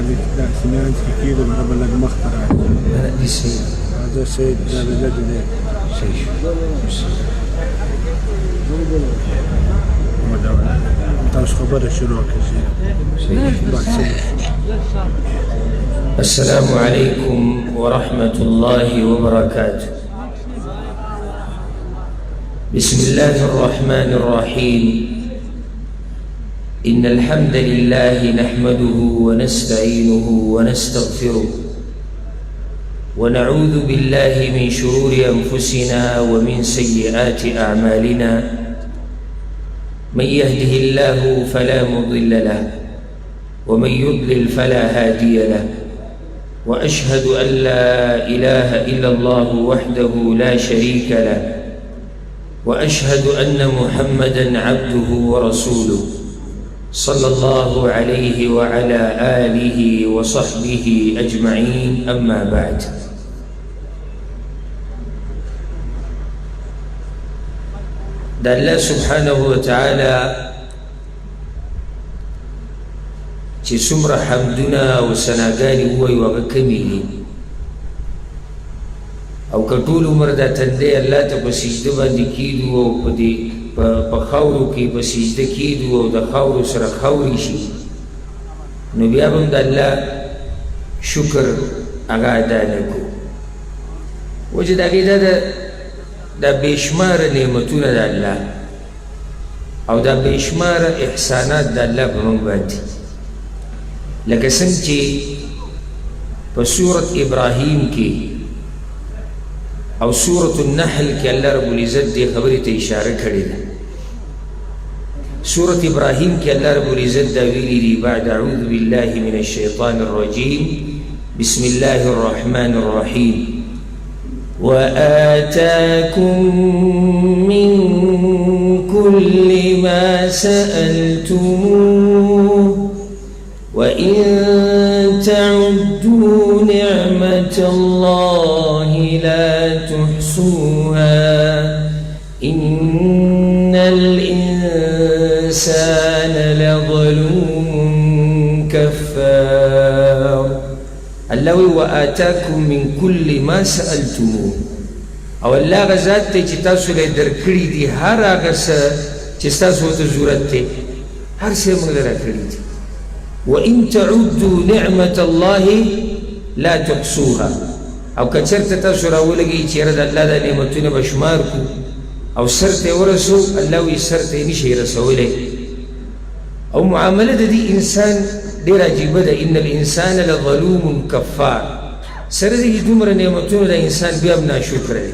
دا سميانس کې کېدو هغه به لږ مخته راځي. دې صحیح دا سید دا د ده دی. صحیح تاسو خبره شروع کړئ. السلام عليكم ورحمة الله وبركاته. بسم الله الرحمن الرحيم. إن الحمد لله نحمده ونستعينه ونستغفره ونعوذ بالله من شرور أنفسنا ومن سيئات أعمالنا. من يهده الله فلا مضل له ومن يضلل فلا هادي له. وأشهد أن لا إله إلا الله وحده لا شريك له. وأشهد أن محمدًا عبده ورسوله صلى الله عليه وعلى آله وصحبه أجمعين. أما بعد. دا الله سبحانه وتعالى چې څومره حمدونه او ثناګانې ووایو هغه کمې دي، او که ټول عمر دا تندی الله ته په سجده باندې کېږدو او په خاورو کې په سجده کېږدو او د خاورو سره خاورې شي، نو بیا به هم د الله شکر هغه ادا نه کړو. وجه د هغې دا بېشماره نعمتونه د الله او دا بېشماره احسانات د الله په موږ باندې، لکه څنګه چې په سورت ابراهیم کې او سورة النحل کې الله رب العزت دې خبرې ته اشاره کړې ده. سورة ابراهیم کې الله رب العزت دا ویلي دي: بعد اعوذ بالله من الشیطان الرجیم بسم الله الرحمن الرحیم وآتاكم من كل ما سألتموه وإن تعدوا نعمة الله لا تحصوها إن الإنسان لظلوم كفار. الله وآتاكم من كل ما سألتموه، او الله غزات ته چې تاسو له درکړي دي هر هغه څه چې تاسو ته ضرورت دی، هر څه موږ درکړي دي. وإن تعدوا نعمة الله لا تحصوها، او که چېرته تاسو راولګئ چې یاره د الله دا نعمتونه به شمار کړو او سر ته ورسو، الله وایي سر ته یې نشئ رسولی. او معامله د دې انسان ډېر عجیبه ده. ان الانسان لظلوم کفار. سره د دې دومره نعمتونو د انسان بیا هم ناشکره دی.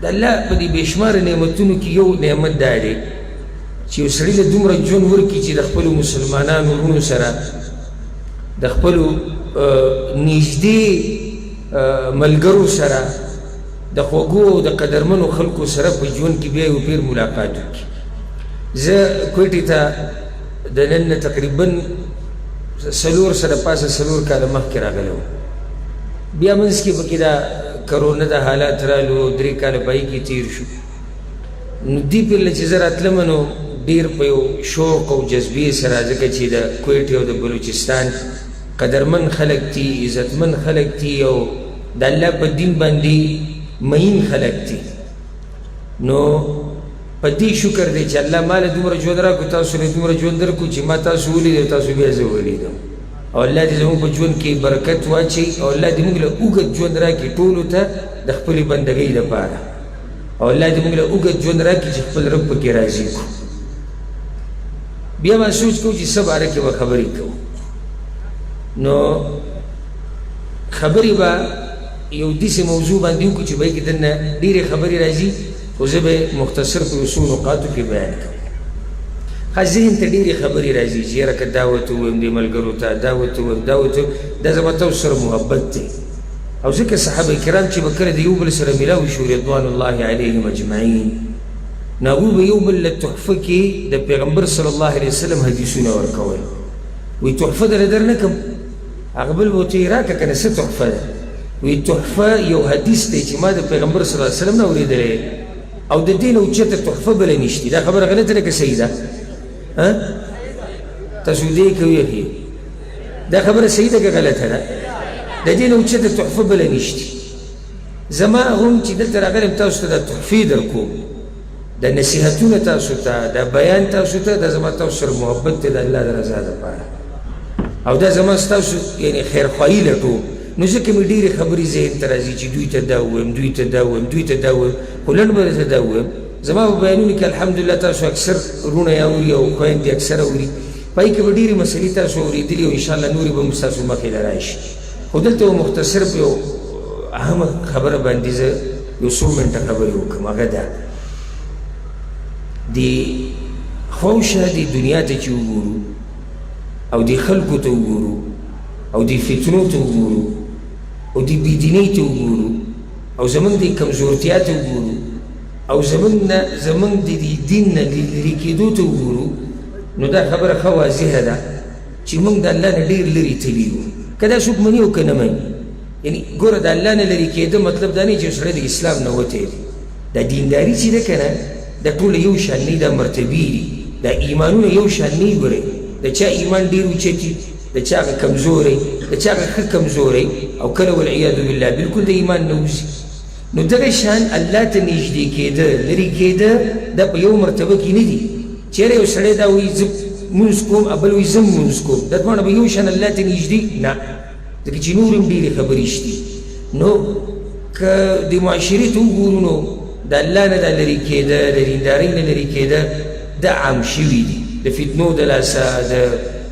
د الله په دې بېشماره نعمتونو کې یو نعمت دا دی چې یو سړي له دومره ژوند ورکړي چې د خپلو مسلمانانو وروڼو سره، د خپلو نږدې ملګرو سره، د خوږو او د قدرمنو خلکو سره په ژوند کې بیا یو پیر ملاقات وکړي. زه کوټې ته د نن نه تقریبا 4 سره پاسه 4 کاله مخکې راغلی وم. بیا منځ کې پکې دا کرونا د حالات رالو، 3 کاله پای کې تیر شو. نو دې پیر له چې زه راتلم نو ډېر په یو شوق او جذبې سره، ځکه چې د کویټې او د بلوچستان قدرمن خلک دي، عزتمن خلک دي، او د الله په دین باندې مین خلک دي. نو په دې شکر دی چې الله ما له دومره ژوند راکړو، تاسو له دومره ژوند درکړو چې ما تاسو ولیدو، تاسو بیا زه ولیدم. او الله دې زموږ په ژوند کې برکت واچوي، او الله دې موږ له اوږد ژوند راکړي ټولو ته د خپلې بندګۍ لپاره، او الله دې موږ له اوږد ژوند راکړي چې خپل رب پکې راضي کړو. بیا ما سوچ کوو چې څه باره کې به خبرې کوو. نو خبرې به یو داسې موضوع باندې وکړو چې به یې کې دننه ډېرې خبرې راځي، خو زه به مختصر په یو څو نقاطو کې بیان کوم. ذهن ته ډېرې خبرې راځي چې یاره که دا ورته ووایم دې ملګرو ته، دا ورته ووایم، دا ورته ووایم، دا زما تاسو سره محبت دی. او ځکه صحابه کرام چې به کله د یو بل سره میلاو شو رضوان الله علیهم اجمعین، نو هغوی به یو بل له تحفه کې د پیغمبر صلی الله علیه وسلم حدیثونه ورکول. وایي تحفه درله در نه کړم، هغه بل به ورته یې راکړه که نه څه تحفه ده. وایي تحفه یو حدیث دی چې ما د پیغمبر صلی الله علیه وسلم نه اورېدلی، او د دې نه اوچته تحفه بله نشته. دا خبره غلطه ده که صحیح ده؟ تاسو دې کوي اخی دا خبره صحیح ده که غلطه ده؟ د دې نه اوچته تحفه بله نشتي. زما هم چې دلته راغلم تاسو ته دا تحفې در کوم، دا نصیحتونه تاسو ته، دا بیان تاسو ته، دا زما تاسو سره محبت دی د الله د رضا دپاره، او دا زما ستاسو یعنې خیرخواهي لټوم. نو ځکه مې ډېرې خبرې ذهن ته راځي چې دوی ته دا ووایم، دوی ته دا ووایم، دوی ته دا ووایم، خو لنډ به درته دا ووایم. زما په بیانونو کې الحمدلله تاسو اکثر وروڼه یې اوري او خویندې اکثر اوري، پای کې به ډېرې مسلې تاسو اورېدلي او انشاءالله نورې به مو ستاسو مخې له راشي. خو دلته یو مختصر په یو اهمه خبره باندې زه یو څو منټه خبرې وکړم، هغه دا د خوشه د دنیا ته چې وګورو او د خلکو ته وګورو او د فتنو ته وګورو او د بېدینۍ ته وګورو او زموږ د کمزورتیا ته وګورو او زموږ د دین نه لرې کېدو ته وګورو، نو دا خبره ښه واضحه ده چې موږ د الله نه ډېر لرې تللي یو. که دا څوک مني او که نه مني، یعنې ګوره د الله نه لرې کېده مطلب دا نه چې یو سړی د اسلام نه وتی دی. دا دینداري چې ده که نه دا ټوله یو شان نه دا مرتبې دي، دا ایمانونه یو شان نه ګورئ، د چا ایمان ډېر اوچت وي، د چا هغه کمزوری، د چا هغه ښه کمزوری، او کله والعیاذ بالله بالکل د ایمان نه وځي. نو دغه شان الله ته نږدې کېده لرې کېده دا په یو مرتبه کې نه دي. چېرې یو سړی دا وایي زه مونځ کوم، بل وایي زه مونځ کوم، دا دواړه به یو شان الله ته نږدې نه، ځکه چې نور هم ډېرې خبرې شتي. نو که د معاشرې ته وګورو نو د الله نه دا لرې کېده، د دیندارۍ نه لرې کېده دا عام شوي دي، د فتنو د لاسه، د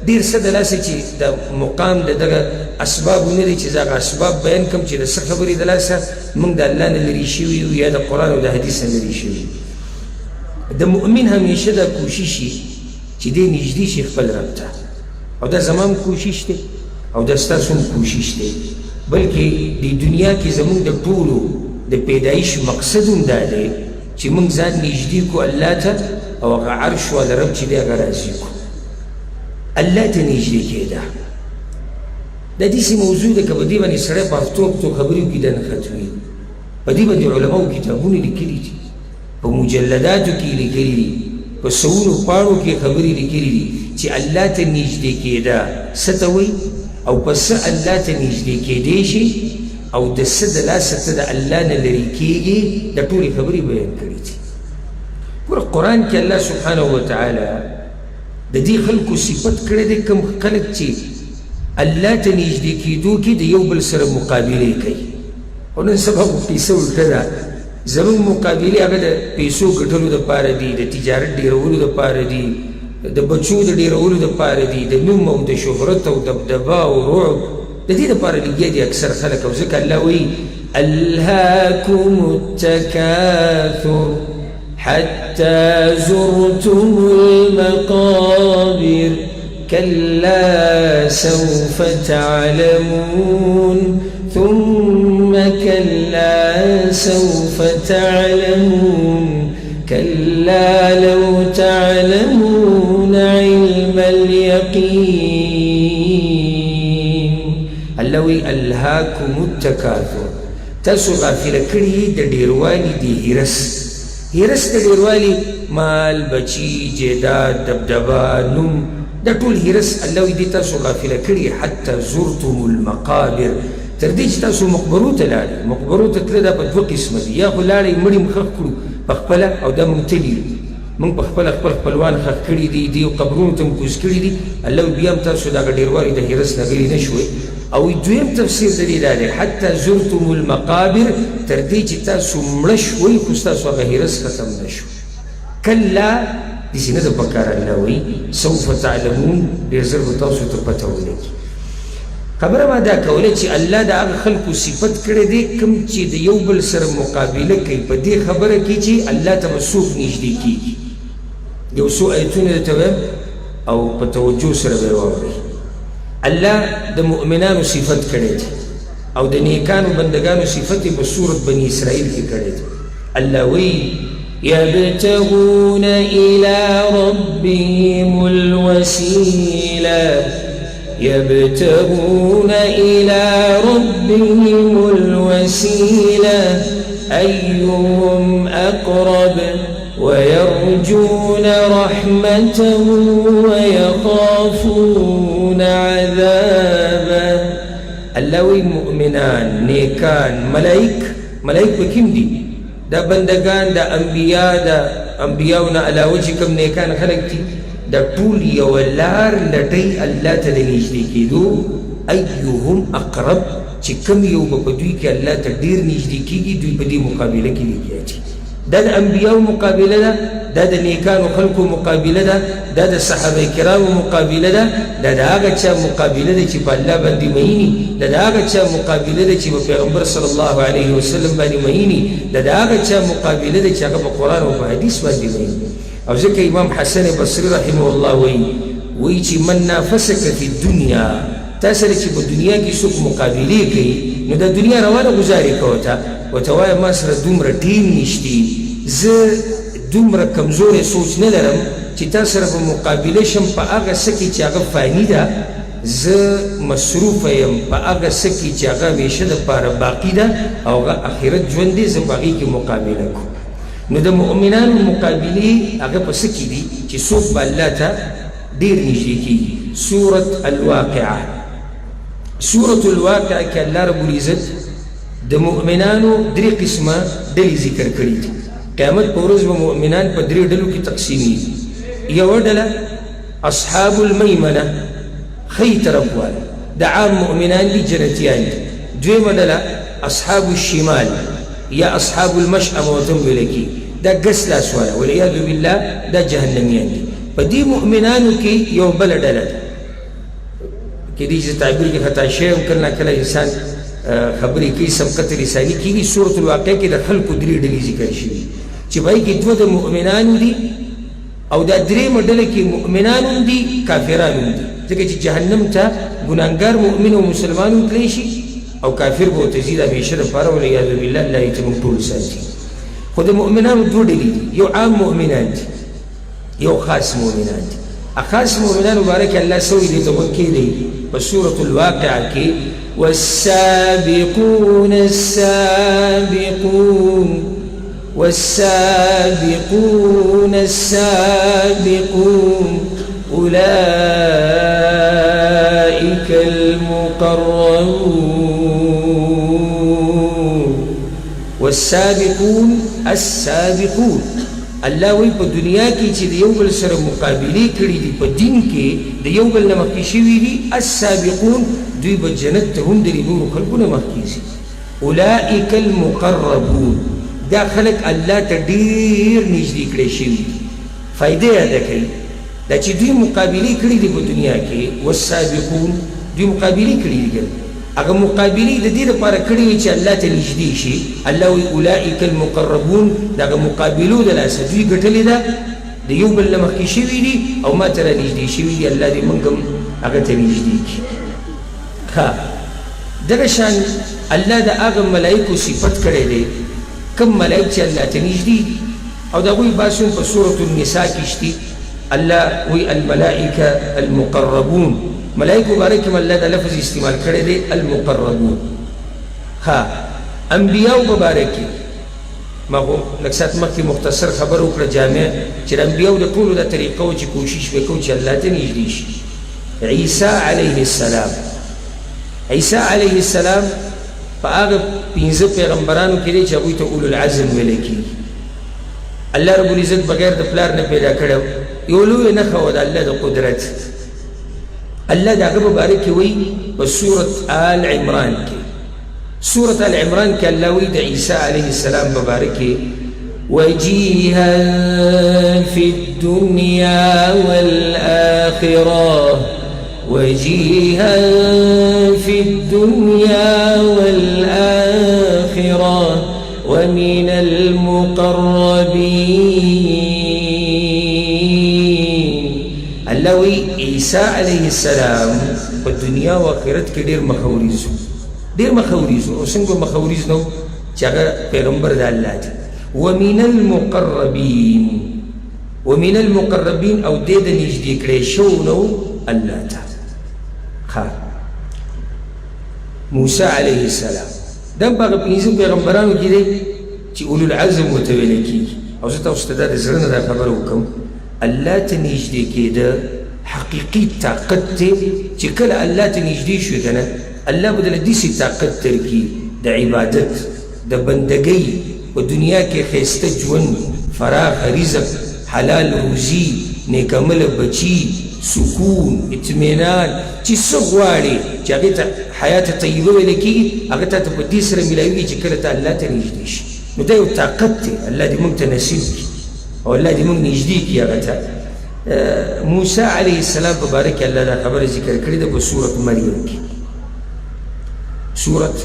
ډېر څه د لاسه چې د مقام د دغه اسبابو نه دی چې زه هغه اسباب بیان کړم چې د څه خبرې د لاسه موږ د الله نه لرې شوي یو یا د قرآن او د حدیث نه لرې شوي. د مؤمن همیشه دا کوشش وي چې دی نږدې شي خپل رب ته، او دا زما هم کوشش دی او دا ستاسو هم کوشش دی، بلکې د دنیا کې زموږ د ټولو د پیدایش مقصد هم دا دی چې موږ ځان نږدې کړو الله ته، او هغه عرش والا رب چې دی هغه راضي کړو. الله ته نږدې کېده دا داسې موضوع ده که په دې باندې سړی په هفتو خبرې وکړي دا نه ختمېږي. په دې باندې علماو کتابونه لیکلي دي، په مجلداتو کې لیکلي دي، په سوونو پاڼو کې خبرې لیکلي دي چې الله ته نږدې کېده څه ته وایي، او په څه الله ته نږدې کېدی شي، او د څه د لاسه ته د الله نه لرې کېږي، دا ټولې خبرې بیان کړي دي. ګوره قرآن کې الله سبحانه وتعالی د دې خلکو صفت کړی دی، کوم خلک چې الله ته نږدې کېدو کې د یو بل سره مقابلې کوي. خو نن سبا خو پیسه الټه ده، زموږ مقابلې هغه د پیسو ګټلو دپاره دي، د تجارت ډېرولو دپاره دي، د بچو د ډېرولو دپاره دي، د نوم او د شهرت او دبدبه او رعب د دې دپاره لګیا دي اکثر خلک. او ځکه الله وایي الهاکم التکاثر حتى زرتم المقابر كلا سوف تعلمون ثم كلا سوف تعلمون كلا لو تعلمون علم اليقين. الله الهاكم التكاثر، تاسو غافل کړي د ډیروالي د هرس د ډیروالي، مال، بچي، جیداد، دبدبه، نوم، دا ټول هرس الله وایي دې تاسو غافله کړي حتی زرتم المقابر، تر دې چې تاسو مقبرو ته لاړئ. مقبرو ته تله دا په دوه قسمه دي، یا خو لاړئ مړي م ښخ کړو په خپله، او دا موږ تلي یو، موږ په خپله خپل خپلوان ښخ کړي دي، دې قبرونو ته م کوز کړي دي. الله وایي بیا هم تاسو دغه ډېروالي د هرس نه غلي نه شوئ. او دویم تفسیر د دې دا دی حتی زرتم المقابر، تر دې چې تاسو مړه شوئ خو ستاسو هغه هرس ختم نه شو. کله داسې نه ده پکار، الله وایي سوف تعلمون، ډېر ژر به تاسو ته پته ولګي. خبره ما دا کوله چې الله د هغه خلکو صفت کړی دی کوم چې د یو بل سره مقابله کوي په دې خبره کې چې الله ته به څوک نږدې کېږي. یو څو ایتونه درته وایم او په توجه سره به یې واورئ. الله د مؤمنانو صفت کړی دی او د نیکانو بندگانو صفت یې په سورت بني اسرائیل کې کړی دی. الله وایي يبتغون إلى ربهم الوسيلة يبتغون إلى ربهم الوسيلة أيهم أقرب ويرجون رحمته ويخافون عذابه. الله وی مؤمنان نیکان ملائک بکم دی دا بندگان دا انبیاؤنا علاوه چې کم نیکان خلق دی دا طول یو لار لټی الله ته د نږدې کېدو. ایهم اقرب چې کم یو به په دوی کې الله ته ډېر نږدې کېږي دوی په دې مقابله کې لګیا دي. دا د انبیاو مقابله ده، دا د نیکانو خلکو مقابله ده، دا د صحابه کرامو مقابله ده، دا د هغه چا مقابله ده چې په الله باندې مهیني، دا د هغه چا مقابله ده چې په پیغمبر صلی الله علیه وسلم باندې مهیني، دا د هغه چا مقابله ده چې هغه په قرآن او په حدیث باندې مهیني. او ځکه امام حسن بصري رحمه الله وایي چې من نافسک فی الدنیا، تا سره چې په دنیا کې څوک مقابلې کوي نو د دنیا روانه ګزارې کوه ورته وایه ما سره دومره ټیم نشتی، زه دومره کمزورې سوچ نه لرم چې تا سره به مقابله شم په هغه څه کې چې هغه فاني ده، زه مصروفه یم په هغه څه کې چې هغه همیشه دپاره باقي ده او هغه آخرت ژوند دی، زه په هغې کې مقابله کوم. نو د مؤمنانو مقابلې هغه په څه کې دي چې څوک به الله ته ډېر نږدې کېږي. سورة الواقعه، سورة الواقعه کې الله رب العزت د مؤمنانو درې قسمه ډلې ذکر کړي دي. قیامت په ورځ به مؤمنان په درې ډلو کې تقسیمیږي. یوه ډله اصحاب المیمنه، ښی طرف والا د عام مؤمنان دي، جنتیان دي. دویمه ډله اصحاب الشمال یا اصحاب المشأمه ورته هم ویلی کېږي، دا ګس لاس والا والعیاذ بالله دا جهنمیان دي. په دې مؤمنانو کې یو بله ډله ده، کېدای شي تعبیر کې خطا شوی هم کله ناکله انسان خبرې کوي سبقت لساني کېږي. سورة الواقعه کې د خلکو درې ډلې ذکر شوي چې په هغې کې دوه د مؤمنانو دي او دا درېیمه ډله کې مؤمنان هم دي کافران هم دي، ځکه چې جهنم ته ګناهګار مؤمن او مسلمان هم تللی شي او کافر به ورته ځي د همیشه دپاره والعیاذ بالله الله یې ته موږ ټول ساتي. خو د مؤمنانو دوه ډلې دي، یو عام مؤمنان دي یو خاص مؤمنان دي. خاص مؤمنانو باره کې الله څه ویلي ته وکې دی په سورة الواقعه کې والسابقون السابقون والسابقون السابقون أولئك المقربون. والسابقون السابقون الله وی په دنیا کې چې د یو بل سره مقابلې کړي دي په دین کې د یو بل نه مخکې شوي دي، السابقون دوی به جنت ته هم د نورو خلکو نه مخکې ځي. اولئک المقربون دا خلک الله ته ډېر نږدې کړی شوي دي، فایدې ادا کوي. دا چې دوی مقابلې کړي دي په دنیا کې، والسابقون دوی مقابلې کړي دي، هغه مقابلې د دې لپاره کړي وي چې الله ته نږدې شي. الله وایي اولئک المقربون، د هغه مقابلو د لاسه دوی ګټلې ده، د یو بل نه مخکې شوي دي او ما ته رانږدې شوي دي. الله دې موږ هم هغه ته نږدې کړي. دغه شان الله د هغه ملایکو صفت کړی دی کوم ملایک چې الله ته نږدې دي او د هغوی بحث هم په سورة النساء کې شته. الله وایي الملائکه المقربون، ملائکو باره کې الله دا لفظ استعمال کړی دی المقربون. انبیاو په باره کې ما خو لږ ساعت مخکې مختصر خبر وکړه جامع چې د انبیاو د ټولو دا طریقه و چې کوشش وکړو چې الله ته نږدې شي. عیسی علیه السلام، عیسی علیه السلام په هغه 15 پیغمبرانو کې دی چې هغوی ته اولو العزم ویلی کېږي. الله رب العزت بغیر د پلار نه پیدا کړی، یو لویه نښه وه د الله د قدرت. الله د هغه په باره کې وایي په سورة آل عمران کې، سورة آل عمران کې الله وایي د عیسی علیه السلام په باره کې وجیها فی الدنیا والآخرة، وجيها في الدنيا والآخرة ومن المقربين. الله وی عیسی علیه السلام په دنیا او آخرت کې ډېر مخوریز او څنګه مخوریز نو چې هغه پیغمبر د الله دی. ومن المقربين، ومن المقربين او دې د نږدې کړی شو نو الله ته. موسی علیه السلام دا په هغه 15 پیغمبرانو کې دی چې اولو العزم ورته ویلی کېږي او زه تاسو ته دا د زړه نه دا خبره وکړم الله ته نږدې کېده حقیقي طاقت دی چې کله الله ته نږدې شوې که نه الله به درله داسې طاقت درکړي د عبادت د بندګۍ په دنیا کې ښایسته ژوند فراخ رزق حلال روزي نیکعمله بچي سکون اطمینان چې څه غواړې چې هغې ته حیات طیبه ویلی کېږي هغه تا ته په دې سره میلاویږي چې کله ته الله ته نږدې شي نو دا یو طاقت دی الله دې موږ ته نصیب کړي او الله دې موږ نږدې کړي هغه ته موسی علیه السلام په باره کې الله دا خبره ذکر کړې ده په سورت مریم کې سورت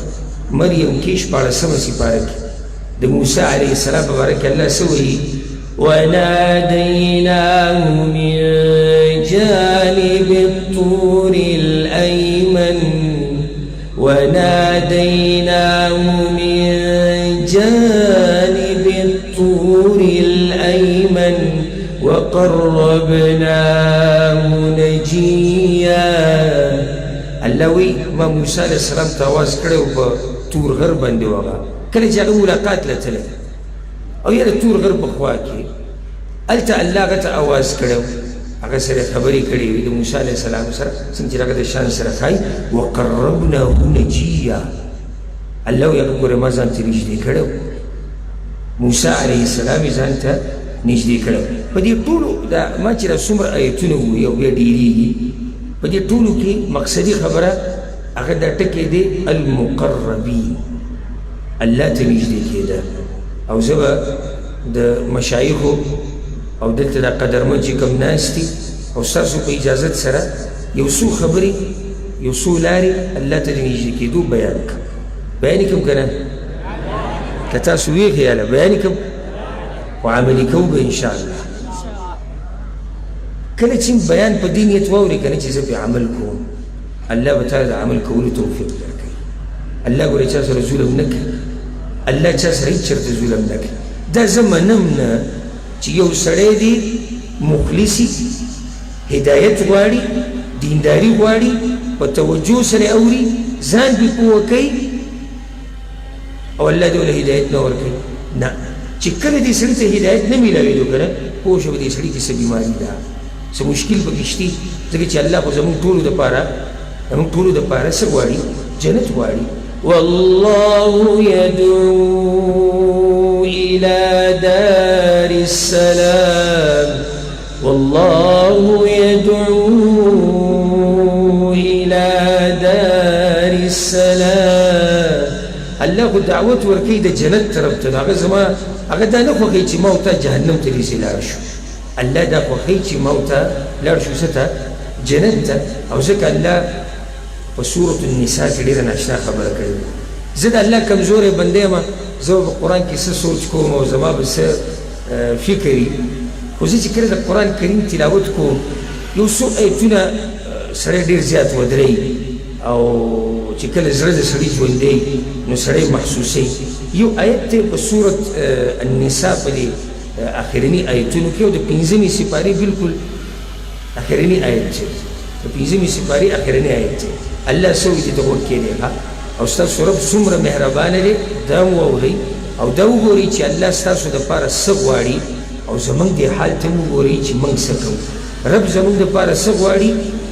مریم کې 14مه سپاره کې د موسی علیه السلام په باره کې الله څه وایي وناديناه من جانب الطور الأيمن وناديناه من جانب الطور الأيمن وقربناه نجيا الله وی ما موسی علیه السلام ته آواز کړی په تور غر باندې وغه کله چې هغه ملاقات له تللی او یا د تور غر په خوا کې هلته الله هغه ته آواز کړی هغه سره خبرې کړې وي د موسی علیه السلام سره څنګه چې هغه د شان سره ښایي وقربناه نجیا الله وی هغه ګوره ما ځان ته نږدې کړی موسی علیه السلام یې ځان ته نږدې کړی په دې ټولو دا ما چې دا څومره ایتونه ووایي او بیا ډېرېږي په دې ټولو کې مقصدي خبره هغه دا ټکی دی المقربین الله ته نږدې کېده او زه به د مشایخو او دلته دا قدرمن چې کوم ناست دي او ستاسو په اجازت سره یو څو خبرې یو څو لارې الله ته د نږدې کېدو بیان کړم بیان یې کوم که نه که تاسو ویې خیاله بیان یې کوم خو عملي کوو به انشاءالله کله چې بیان په دې نیت واورې که نه چې زه پرې عمل کوم الله به تا د عمل کولو توفیق درکوي الله ګوره چا سره ظلم نه کوي الله چا سره هیڅ چېرته ظلم نه کوي دا زه منم نه چې یو سړی دی مخلصي هدایت غواړي دینداري غواړي په توجه سره اوري ځان پرې پوه کوي او الله دې له هدایت نه ورکوي نه چې کله دې سړي ته هدایت نه میلاوېدو که نه پوه شو دې سړي کې څه بیماري ده څه مشکل پکې شته ځکه چې الله خو زموږ ټولو دپاره څه غواړي جنت غواړي والله يدعو إلى دار السلام والله يدعو إلى دار السلام الله خو دعوت ورکوي د جنت طرف ته هغه زما هغه دا نه خوښوي چې ما ورته جهنم ته داسې لاړ شو الله دا خوښوي چې ما ورته لاړ شو څه ته جنت ته او ځکه الله په سورة النساء کې ډېره ناشنا خبره کړې زه د الله کمزوری بنده یم زه به په قرآن کې څه سوچ کوم او زما به څه فکر وي خو زه چې کله د قرآن کریم تلاوت کوم یو څو ایتونه سړی ډېر زیات ودرئ او چې کله زړه د سړي ژوندی نو سړی محسوسوي یو آیت دی په سورة النساء په دې اخرني آیتونو کې او د 5مې سپارې بالکل اخرني آیت دی د 5مې سپارې اخرني آیت دی الله سوي چې ته غوږ کېدی او ستاسو رب څومره مهربانه دی دا واورئ او دا وګورئ چې الله ستاسو دپاره څه غواړي او زموږ دې حال ته وګورئ چې موږ څه کوو رب زموږ دپاره څه غواړي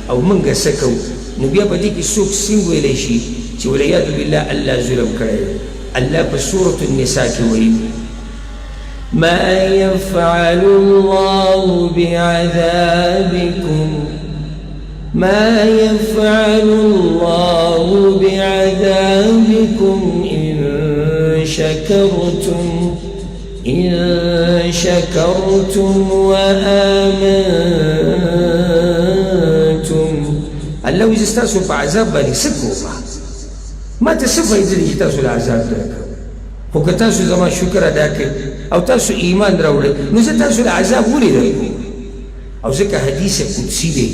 او موږ څه کوو نو بیا په دې کې څوک څنګه ویلی شي چې والعیاذ بالله الله ظلم کړی دی الله په سورة النساء کې وایي ما يفعل الله بعذابكم ما يفعل الله بعذابكم إن شكرتم وآمنتم الله وی ستاسو په عذاب باندې څه کومه ما ته څه فایده دی چې تاسو له عذاب درکړم خو که تاسو زما شکر ادا کړئ او تاسو ایمان راوړئ نو زه تاسو له عذاب ولې درکوم او ځکه حدیث قدسي دی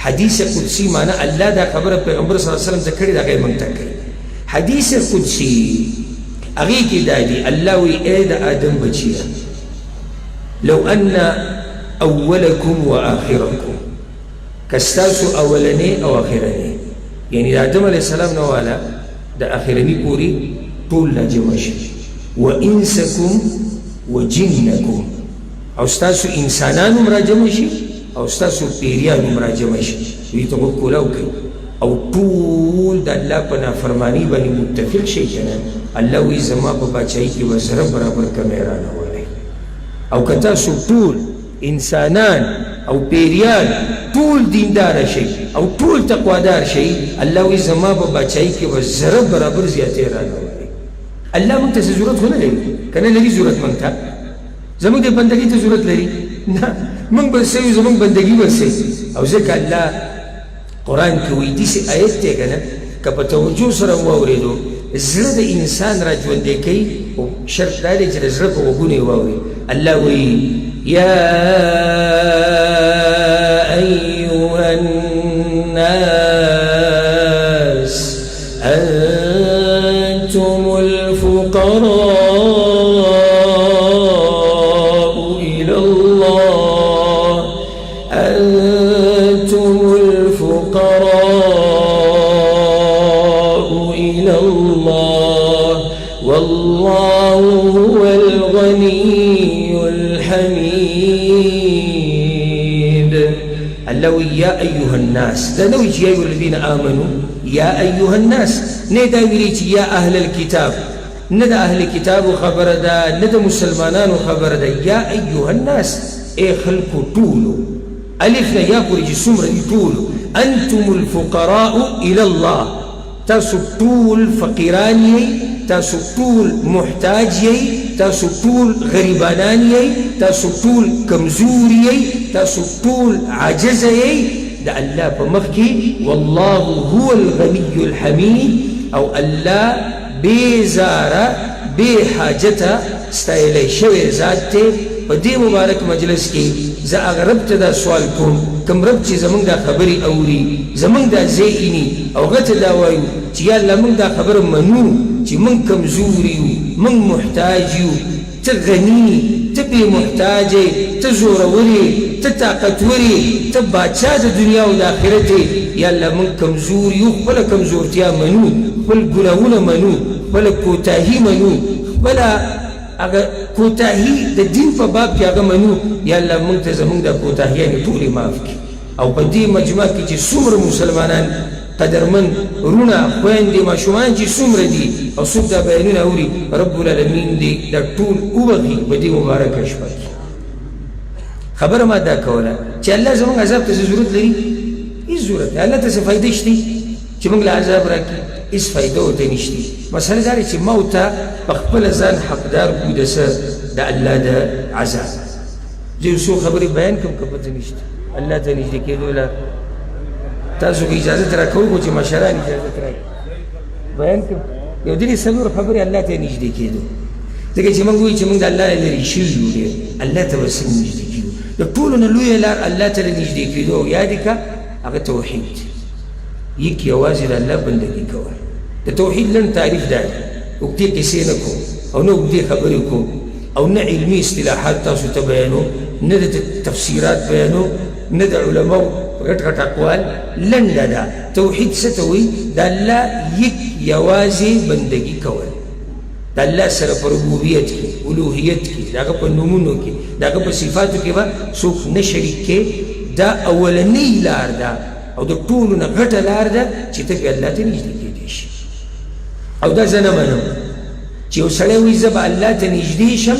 حدیث قدسی معنی الله دا خبره پیغمبر صلی الله علیه وسلم ته کړې ده هغه یې موږ ته کوي حدیث قدسی هغې کې دا دی الله وی ای د آدم بچیه لو ان اولکم و آخرکم که ستاسو اولنی او آخرنی یعنی د آدم علیه السلام نه والا د آخرني پورې ټول لا جمع شي و انسکم وجنکم او ستاسو انسانانو مراجمه شي او ستاسو پیریانو مراجمه شي دوی ته غوږ کولاو کوي او ټول د الله په نافرماني باندې متفق شي کنه الله وی زما په باچایي کې به زره برابر کمی رانولی او که تاسو ټول انسانان او پیریان ټول دیندار شي او ټول تقوادار شي الله وی زما په باچایي کې به زره برابر زیاتې رانولی الله موږ ته څه ضرورت خو نه لري که نه لري ضرورت موږ ته زموږ د بندګۍ ته ضرورت لري نه موږ به څه یو زموږ بندګي به څه او ځکه الله قرآن کې وایي داسې آیت دی که نه که په توجه سره واورېدو زړه د انسان را ژوندی کوي خو شرط دا دی چې د زړه په غوږونو یې واوري الله وایي یا ایها الناس انتم الفقراء الى الله انتم الفقراء الى الله والله هو الغني الحميد الله يا أيها الناس لا نوجي يا أيها الذين آمنوا يا أيها الناس ندا وليت يا أهل الكتاب ندى أهل الكتاب خبر دا ندى مسلمان خبر دا يا أيها الناس اي خلق طولوا ألفنا يا قرج سمر طولوا أنتم الفقراء إلى الله تاسو طول فقيراني تاسو طول محتاجي تاسو طول غریبانانی تاسو طول کمزوری تاسو طول عاجزی دا الله په مخ کې والله هو الغني الحميد او الله بیزاره بی حاجته ستایلی شوی ذات ته په دې مبارک مجلس کې زه هغه رب ته دا سوال کوم کوم رب چې زمونږ دا خبرې اوري زمونږ دا ځاییني او هغه ته دا وایو چې یا الله موږ دا خبره منو چې موږ کمزوري یو موږ محتاج یو ته غني ته بې محتاجې ته زورورې ته طاقتورې ته باچا د دنیا او د آخرت یا الله موږ کمزور یو خپله کمزورتیا منو خپل ګناهونه منو خپله کوتاهي منو خپله هغه کوتاهي د دین په باب کې هغه منو یا الله موږ ته زموږ د کوتاهیانې ټولې معاف کړي او په دې مجمع کې چې څومره مسلمانان قدرمن رونه خويندې ماشومان چې څومره دي او څوک دا بیانونه اوري رب العالمین دې دا ټول وبخي په دې مبارکه شپه کې خبره ما دا کوله چې الله زموږ عذاب ته ضرورت لري هیڅ ضرورت نه الله ته څه فایده شته چې موږ له عذاب راکړي هیڅ فایده ورته نشته مسله دا چې ما ورته په خپل ځان حقدار کړو د څه د الله د عذاب زه یو څو خبرې بیان کوم که پته نشته الله ته نږدې کېدو له تاسو کې اجازه راکوو چې مشران اجازه راکړي بیان کوم یو ځینې څلور خبرې الله ته نږدې کېدو ځکه چې موږ وایو چې موږ د الله نه لرې شوي یو ډېر الله ته به څنګه نږدې کېږو د ټولو نه لویه لار الله ته د نږدې کېدو او یاد یې کړه هغه توحید یک یوازې د الله بندګي کول د توحید لنډ تعریف دا دی اوږدې کیسې نه کوم او نه اوږدې خبرې کوم او نه علمي اصطلاحات تاسو ته بیانو نه د تفسیرات بیانو نه د علماو غټ غټ اقوال لنډه ده توحید څه ته وایي د الله یک یوازې بندګي کول د الله سره په ربوبیت کې الوهیت کې د هغه په نومونو کې د هغه په صفاتو کې به څوک نه شریک کې دا اولنۍ لار ده او د ټولو نه غټه لار ده چې ته پې الله ته نږدې کېدی شي او دا زه نه منم چې یو سړی وایي زه به الله ته نږدې شم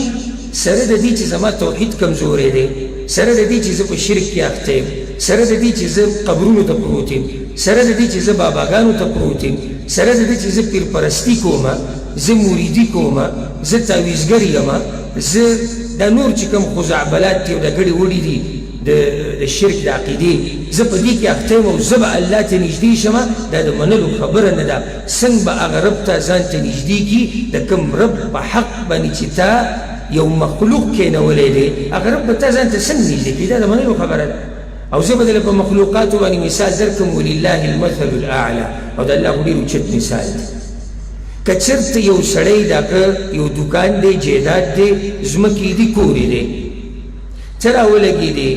سره د دې چې زما توحید کمزوری دی سره د دې چې زه په شرک کې اخته یم سره د دې چې زه قبرونو ته پروت یم سره د دې چې زه باباګانو ته پروت یم سره د دې چې زه پیرپرستي کومه زه مریدي کومه زه تعویزګر یم زه دا نور چې کوم خزعبلات دي او دا ګړې وړي دي د شرک د عقیدې زه په دې کې اخته یم او زه به الله ته نږدې شمه دا د منلو خبره نه ده څنګه به هغه رب ته ځان ته نږدې کي د کوم رب په حق باندې چې تا یو مخلوق کېنولی دی هغه رب به تا ځان ته څنګه نږدې کي دا د منلو خبره ده او زه به دله په مخلوقاتو باندې مثال درکړم ولله المثل الاعلى او د الله خو ډېر اوچت مثال دی که چېرته یو سړی دغه یو دوکان دی جیداد دی ځمکې دي کورې دی څه راولګېدې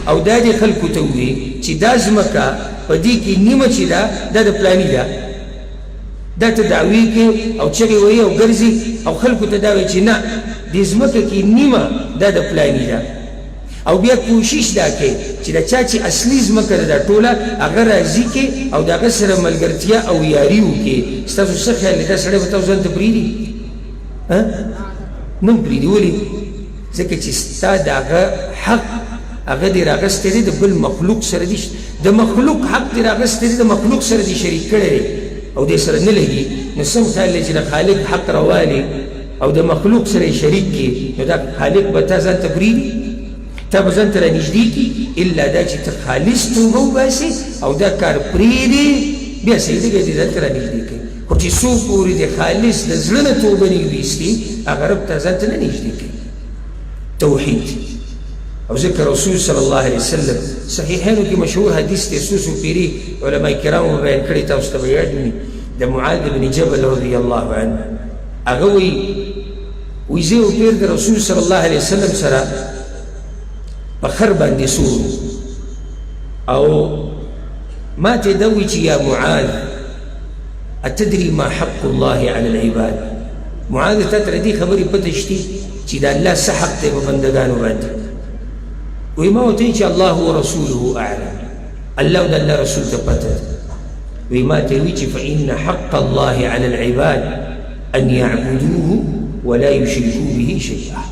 او دا دې خلکو ته ووایي چې دا ځمکه په دې کې نیمه چې ده دا د پلاني ده دا ته دعوی کې او چغې وهي او ګرځي او خلکو ته دا وایي چې نه دې ځمکه کې نیمه دا د فلاني ده او بیا کوشش دا کوي چې د چا چې اصلي ځمکه ده دا ټوله هغه راضي کې او د هغه سره ملګرتیا او یاري وکړي. ستاسو څه خیال دی دا سړی به تاسو ځان ته پرېږدي؟ نه پرېږدي. ولې؟ ځکه چې ستا د هغه حق هغه دې راغستی دی د بل مخلوق سره دي د مخلوق حق دې راغستی دی د مخلوق سره دې شریک کړی دی او دې سره نه لګي. نو سم خیال دی چې د خالق حق راوالي او د مخلوق سره یې شریک کړي نو دا خالق به تا ځان ته پرېږدي؟ تا به ځان ته رانږدې کړي الا دا چې ته خالص توبه وباسې او دا کار پرېږدې بیا صحیح دی بیا دې ځان ته رانږدې کوي. خو چې څو پورې د خالص د زړه نه توبه نه ویستې هغه رب ته ځان ته نه نږدې کوي. توحید او ذکر رسول صلی الله علیه وسلم صحیحینو کې مشهور حدیث دی سوسو پیری علماء کرامو بیان کړی تاسو ته به یاد وي د معاذ بن جبل رضی الله عنه هغه وایي زه یو پیر د رسول صلی الله علیه وسلم سره په خر باندې سور او ما ته دا وایي چې یا معاذ اتدري ما حق الله على العباد؟ معاذ تا ته دې خبرې پته شتي چې د الله څه حق دی په بندګانو باندې؟ وی ما ورته چې الله ورسوله اعلم الله او د الله رسول ته پته وی ما ته وی چې فإن حق الله على العباد أن يعبدوه ولا يشركوا به شيئا.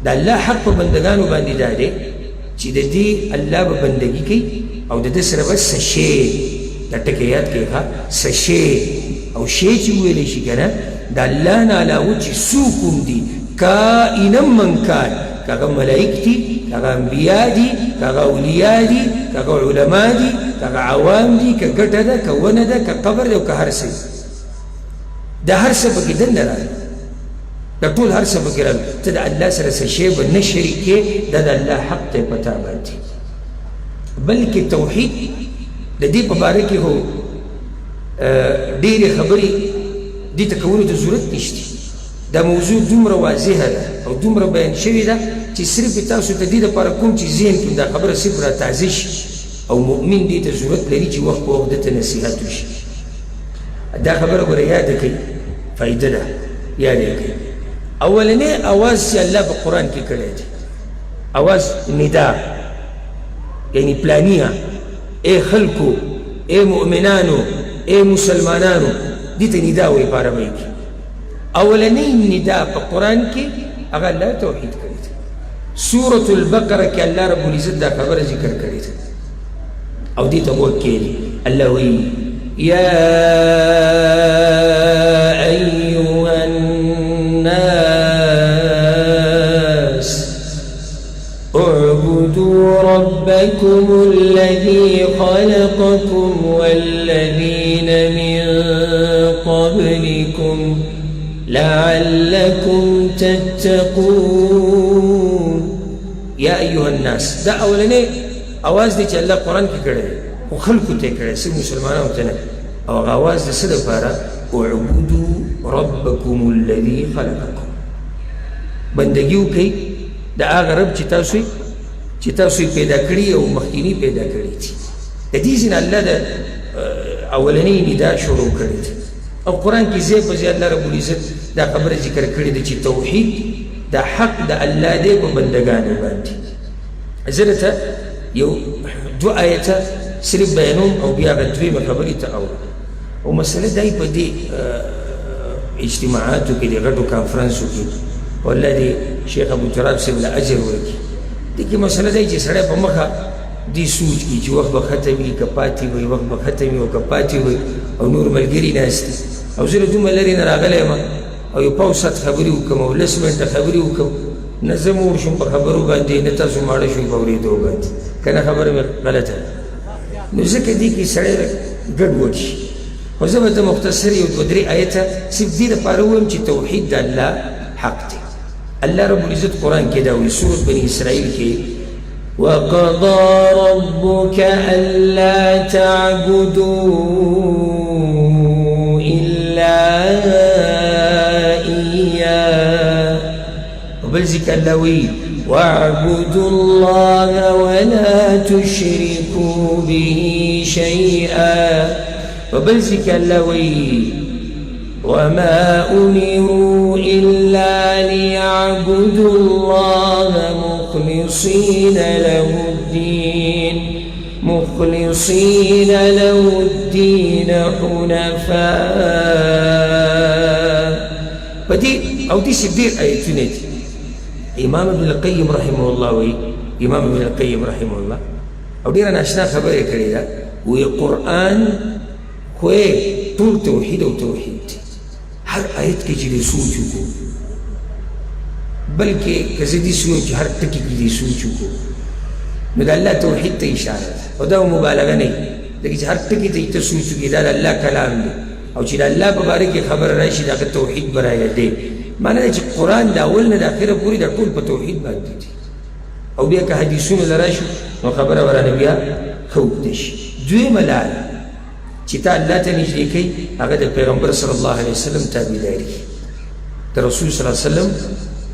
د الله حق په بندګانو باندې دا دی چې د دې الله به بندګي کوي او د دې سره بس څه شی دا ټکې یاد کړئ ښه څه شی او شی چې ویلی شي که نه د الله نه علاوه چې څوک هم دي کائنا من کان که هغه ملایک دي که هغه انبیا دي که هغه اولیا دي که هغه علما دي که هغه عوام دي که ګټه ده که ونه ده که قبر ده او که هر څه دا هر څه پکې دننه راغلی دا ټول هر څه پکې راغلی ته د الله سره څه شی به نه شریکې دا د الله حق دی په تا باندې. بلکې توحید د دې په باره کې هو ډېرې خبرې دې ته کولو ته ضرورت نشته. دا موضوع دومره واضحه ده او دومره بیان شوې ده چې صرف تاسو ته دې دپاره کوم چې ذهن کې دا خبره صرف را تازه شي او مؤمن دې ته ضرورت لري چې وخت په وخت دې ته نصیحت وشي. دا خبره ګوره یاده کړئ فایده ده یاده یې کړئ. اولنی اواز چې الله په قرآن کې کړی دی اواز ندا یعنی پلانیه ای خلکو ای مؤمنانو ای مسلمانانو دې ته ندا وایي په عربۍ کې. اولنی ندا په قرآن کې هغه الله توحید کړی دی. سورة البقره کې الله رب العزت دا خبره ذکر کړی ده او دې ته غوږ کېږدي. الله وایي یا ایها الناس اعبدوا ربكم الذي خلقكم والذين من قبلكم لعلكم تتقون. يا أيها الناس دا أولني أواز دي چې الله قرآن کې کړی خو خلکو ته یې کړی صرف مسلمانانو ته نه. او هغه اواز د څه دپاره اعبدوا ربكم الذي خلقكم بندګي وکړئ د هغه رب چې تاسو یې پیدا کړي او مخکیني پیدا کړي دي. د دې ځینې الله د اولنۍ ندا شروع کړې ده او قرآن کې ځای په ځای الله رب العزت دا خبره ذکر کړې ده چې توحید دا حق د الله دی په بندګانو باندې. زه درته یو دو آیته صرف بیانوم او بیا هغه دویمه خبرې ته اورم. او مسله دا په دې اجتماعاتو کې د غټو کانفرنسو کې والله دې شیخ ابو تراب صاحب له اجر ورکړي. دې کې مسله دا چې سړی په مخه دې سوچ کړي چې وخت به ختم وي که پاتې وي وخت به ختم وي او که پاتې وي او نور ملګري ناست دي او زه له دومره لرې نه راغلی یم او یو پاو ساعت خبرې وکړم او 10 منټه خبرې وکړم نه زه موړ شم په خبرو باندې نه تاسو ماړه شوئ په اورېدو باندې که نه خبره مې غلطه نو ځکه دې کې سړی ګډوډ شي. خو زه به ته مختصر یو دوه درې آیته صرف دې دپاره ووایم چې توحید د الله حق دی. الله رب العزت قرآن کې دا وایي سورة بني اسرائیل کې وقضى ربك ألا تعبدوا إلا إياه وبل ذكر الله وایي واعبدوا الله ولا تشركوا به شيئا وبل ذكر الله وایي وما أمروا إلا ليعبدوا الله مخلصين له الدين حنفاء. بدي أو دي سبير آيتوني إمام ابن القيم رحمه الله او ډیر ناشنا خبره کړې ده وی قرآن خو ټول توحید او توحید دی هر آیت کې چې دې سوچ وکړو بلکې که زه دې سوچ هر ټکي کې دې سوچ وکړو نو د الله توحید ته اشاره ده او دا مبالغه نه دی چې هر ټکي ته سوچ وکړي دا د الله کلام دی او چې د الله په باره کې خبره راشي دا توحید برای دی معنی دا چې قرآن د اول نه د اخره پورې د ټول په توحید باندې دی او بیا که حدیثونه لراشو نو خبره ورانه بیا خوږده شي. دویمه لار چې تا الله ته نږدې کوي هغه د پیغمبر صلی الله علیه وسلم تابعداري د رسول صلی الله علیه وسلم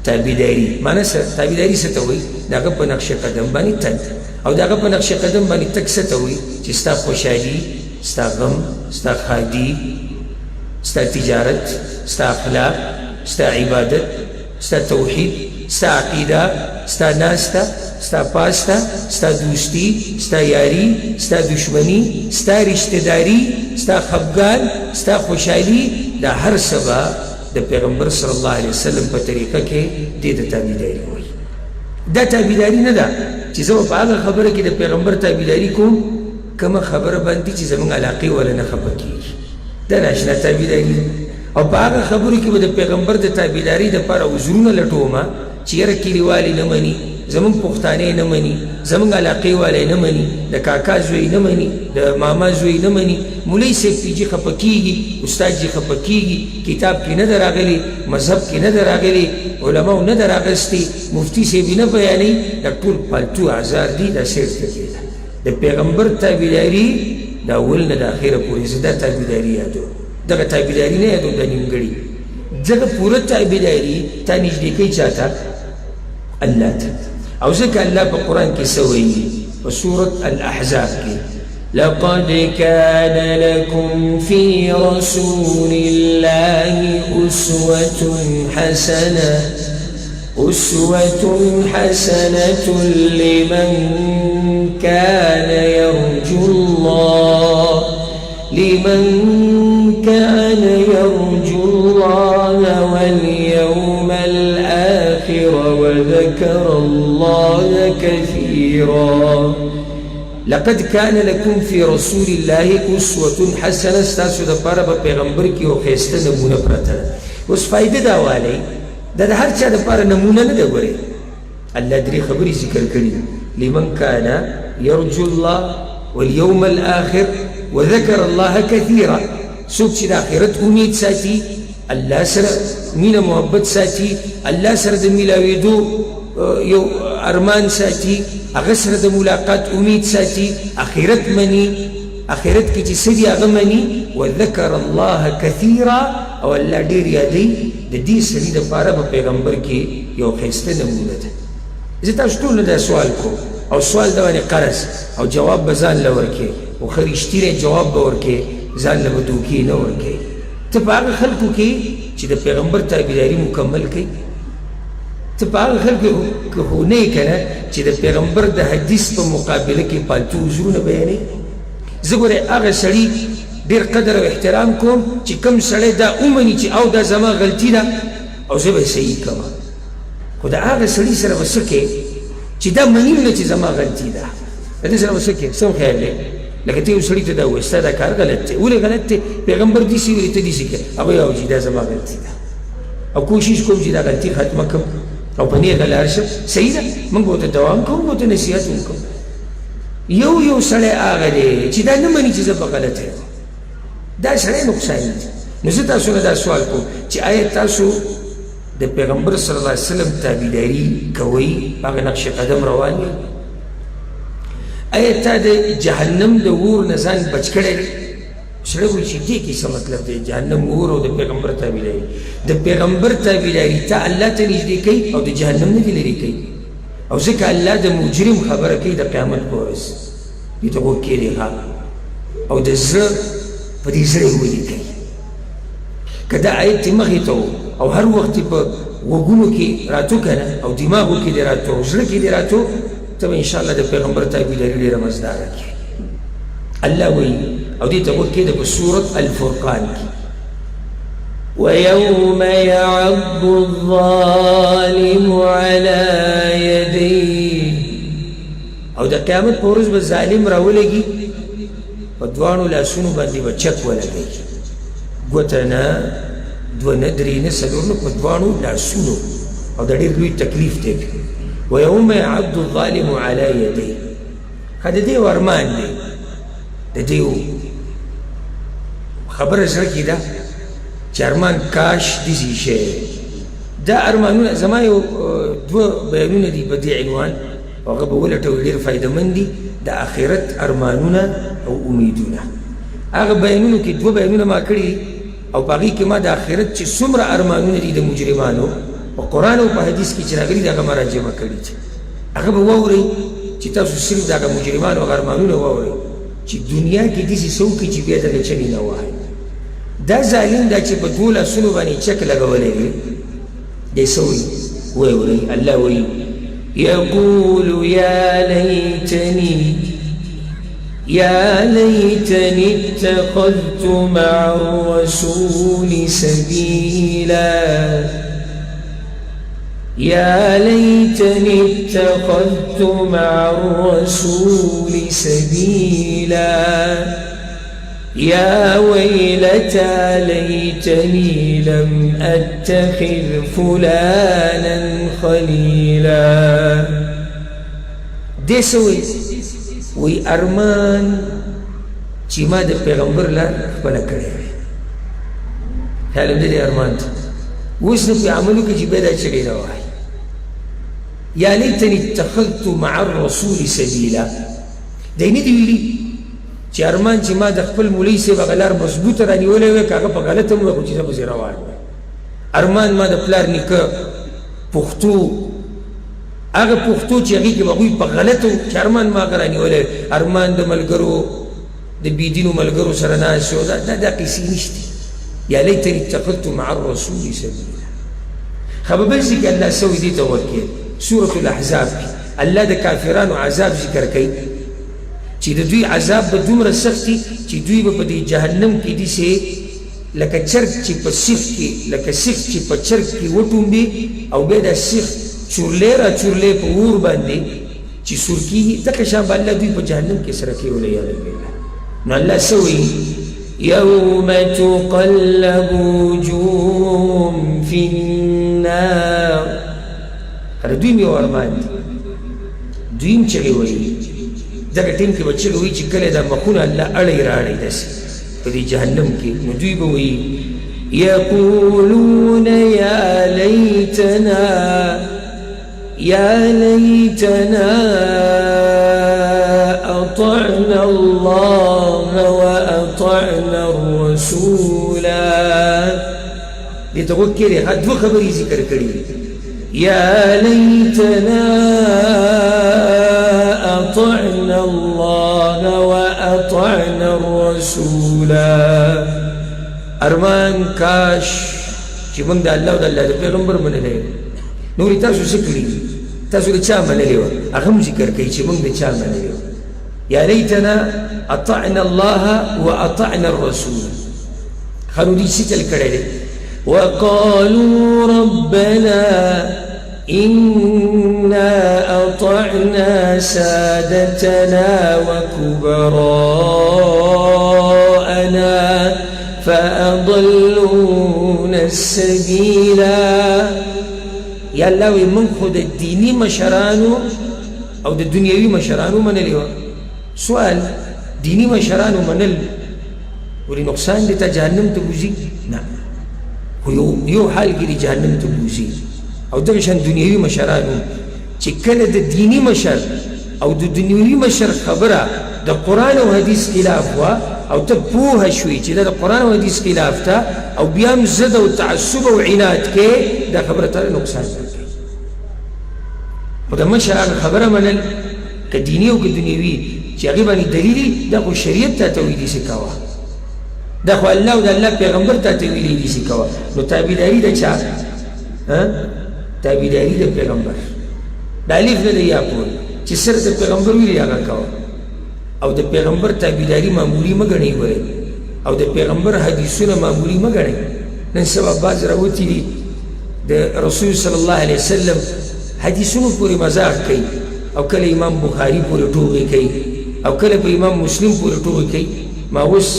تابعداري معنی تابعداري څه ته وایي د هغه په نقش قدم باندې تګ او د هغه په نقش قدم باندې تګ څه ته وایي چې ستا خوشحالي ستا غم ستا ښادي ستا تجارت ستا اخلاق ستا عبادت ستا توحید ستا عقیده ستا ناستا ستا پاستا ستا دوستی ستا یاری ستا دشمنی ستا رشتداری ستا خفګان ستا خوشحالي دا هر سبا د پیغمبر صلی الله علیه وسلم په طریقه کې دې ته تابعداري وایي. دا تابعداري نه ده چې زه په هغه خبره کې د پیغمبر تابعداري کوم کومه خبره باندې چې زموږ علاقې ولا نه خفه کېږي دا ناشنا تابعداري ده او په هغه خبرو کې به د پیغمبر د تابعداري دپاره عذرونه لټومه چې یاره کلیوالې نه مني زمونږ پښتانې نه مني زمونږ علاقې والی نه مني د کاکا زوی نه مني د ماما زوی نه مني مولوي صاحب پې جي خفه کېږي استاد جي خفه کېږي کتاب کې نه ده راغلی مذهب کې نه ده راغلی علماو نه ده راغستې مفتي صاحب یې نه بیانوي دا ټول پالتو اعذار دي دا صرف ټکې ده د پیغمبر تابعداري د اول نه د اخره پورې زه دا تابعداري یادوم دغه تابعداري نه یادوم دا نیمګړي ځکه پوره تابعداري تا نږدې کوي چا ته الله ته او ځکه الله په قرآن کې څه وایي په سورة الاحزاب کې لقد كان لكم في رسول الله أسوة حسنة لمن كان يرجو الله واليوم الآخر وذكر الله كثيرا. لقد كان لكم في رسول الله أسوة حسنة ستاسو د پاره په پیغمبر کې یو ښایسته نمونه پرته ده. اوس فایده دا والی دا د هر چا د پاره نمونه نه ده. ګورې الله درې خبرې ذکر کړي لمن كان يرجو الله واليوم الآخر وذكر الله كثيرا. څوک چې د آخرت امید ساتي الله سره مینه محبت ساتي الله سره د میلاوېدو یو ارمان ساتي هغه سره د ملاقات امید ساتي آخرت مني آخرت کې چې څه دي هغه مني وذكر الله كثيرا او الله ډېر یادوي د دې سړي دپاره په پیغمبر کې یو ښایسته نمونه ده. زه تاسو ټول نه دا سوال کوم او سوال د باندې قرض او جواب به ځان له ورکې او ښه رښتینی جواب به ورکې ځان له به دوکې نه ورکې. ته په هغه خلکو کې چې د پیغمبر تابعداري مکمل کوي ته په هغه خلکو کې خو نه یې که نه چې د پیغمبر د حدیث په مقابله کې پالتو عذرونه بیانوي. زه ګورې هغه سړي ډېر قدر او احترام کوم چې کوم سړی دا ومني چې او دا زما غلطي ده او زه به یې صحیح کوم خو د هغه سړي سره به څه کوې چې دا مني نه چې زما غلطي ده د دې سره به څه کوې څه خیال دی لکه ته یو سړي ته دا ووایې ستا دا کار غلط دی ولې غلط دی پیغمبر داسې ویلي ته داسې کوې هغه وایي او چې دا زما غلطي ده او کوشش کوم چې دا غلطي ختمه کړم او په نیغه لار شم صحیح ده موږ به ورته دوام کوو ورته نصیحت وکړو. یو سړی هغه دی چې دا نه مني چې زه به غلطه یم دا سړی نقصان دی. نو زه تاسو نه دا سوال کوم چې آیا تاسو د پیغمبر صلی الله علیه وسلم تابعداري کوئ په هغه نقش قدم روان یې آیا تا د جهنم د اور نه ځان بچ کړی دی؟ سړی وایي چې دې کې څه مطلب دی جهنم اور او د پیغمبر تابعداري د پیغمبر تابعداري تا الله ته نږدې کوي او د جهنم نه دې لرې کوي او ځکه الله د مجرم خبره کوي د قیامت په ورځ دې ته غوږ کېږدې او د زړه په دې زړه یې ولیکئ که دا آیت تی مخی تو او هر وقت پا وگونو کی راتو کنه او دماغو کی دی راتو او زړه کی دی راتو تب انشاءاللہ دا پیغمبر تابعداري ډیره مزداره کی الله وی او دې ته وکړه په سورۃ الفرقان کې ويوم يعض الظالم على يديه او د قیامت په ورځ به ظالم راولېږي په دواړو لاسونو باندې به چک ولګېږي ګوته نه دوه نه درې نه څلور نه په دواړو لاسونو او د ډېر لوی تکلیف دی ويوم يعض الظالم على يديه ښه د دې ارمان دی د دې خبره زړه کې ده چې ارمان کاش داسې شی دا ارمانونه زما یو دوه بیانونه دي په دې عنوان او هغه به ولټوي ډېر فایدهمند دي د آخرت ارمانونه او امیدونه هغه بیانونو کې دوه بیانونه ما کړي دي او په هغې کې ما د آخرت چې څومره ارمانونه دي د مجرمانو په قرآن او په حدیث کې چې راغلي دي هغه ما راجمع کړي دي هغه به واورئ چې تاسو صرف د هغه مجرمانو هغه ارمانونه واورئ چې دنیا کې داسې څه وکړي چې بیا دغه چنې نه وایي دا ظالم دا چې په دوه لاسونو باندې چک لګولی دی دی څه وایي واورئ الله وایي يقول يا ليتني اتخذت مع الرسول سبيلا يا ليتني اتخذت مع الرسول سبيلا يا ويلتى ليتني لم أتخذ فلانا خليلا دې څه وایي وی ارمان چې ما د پیغمبر لار خپله کړې وی خیال هم د دې ارمان ته اوس نو په عملو کې چې بیا دا چغې راوایي یا لیتني اتخذت مع الرسول سبیلا دی نه دي ویلي چې ارمان چې ما د خپل مولوي صاحب هغه لار مضبوطه رانیولی وی که هغه په غلطه هم وی خو چې زه پسې روان وی ارمان ما د پلار نیکه پښتو هغه پښتو چې هغې کې به هغوی په غلطو چې ارمان ما هغه رانیولی ارمان د ملګرو د بېدینو ملګرو سره ناست شو دا قیسې نشته یا لیتني اتخذت مع الرسول سبیلا خو په بل ځای کې الله څه وایي دې ته ورکړي سورة الاحزاب کې الله د کافرانو عذاب ذکر کوي چې د دوی عذاب به دومره سخت دي چې دوی به په دې جهنم کې داسې لکه چرګ چې په سیخ کې لکه سیخ چې په چرګ کې وټومبي او بیا دا سیخ چورلی را چورلی په اور باندې چې سور کېږي دغه شان به الله دوی په جهنم کې سره کوي والعیاذ بالله نو الله څه وایي يوم تقلب وجوههم في النار هر دویم یو ارمان دی دویم چغې وایي دغه ټیم کې به چغې وایي چې کله دا مخونه الله اړی راړی داسې په دې جهنم کې نو دوی به وایي يقولون يا ليتنا أطعنا الله وأطعنا الرسولا دې ته وکړې دوه خبرې ذکر کړي يا ليتنا أطعنا الله وأطعنا الرسولا ارمان کاش چې موږ د الله او د الله د پیغمبر منلی نورې تاسو څه کړي تاسو د چا منلی وه هغه هم ذکر کوي چې موږ د چا منلی وه یا لیتنا اطعنا الله واطعنا الرسول ښه نو دوی څه چل کړی دی وقالوا ربنا إنا أطعنا سادتنا وكبراءنا فأضلونا السبيلا یا الله وی من خو د دیني مشرانو او د دنیوي مشرانو منلی وه سوال دیني مشرانو منل ولې نقصان دی ته جهنم ته بوځي نه خو یو حال کې دی جهنم ته بوځي او دغه شان دنیوي مشرانو چې کله د دیني مشر او د دنیوي مشر خبره د قرآن او حدیث خلاف وه او ته پوهه شوې چې دا د قرآن او حدیث خلاف ته او بیا هم ضد او تعصب او عناد کې دا خبره تاله نقصان درکوي خو د مشر هغه خبره منل که دیني او که دنیوي چې هغې باندې دلیل دا خو شریعت ته ته وایي داسې کوه دا خو الله او د الله پیغمبر ته ویلي دي چې کوه نو تابعداري د چا تابعداري د پیغمبر د الف نه د یا پورې چې سر د پیغمبر ویلي هغه کوه او د پیغمبر تابعداري معمولي مه ګڼئ ګورئ او د پیغمبر حدیثونه معمولي مه ګڼئ نن سبا بعض راوتي دي د رسول صلی الله علیه وسلم حدیثونو پورې مذاق کوي او کله امام بخاري پورې ټوغې کوي او کله په امام مسلم پورې ټوغې کوي ما اوس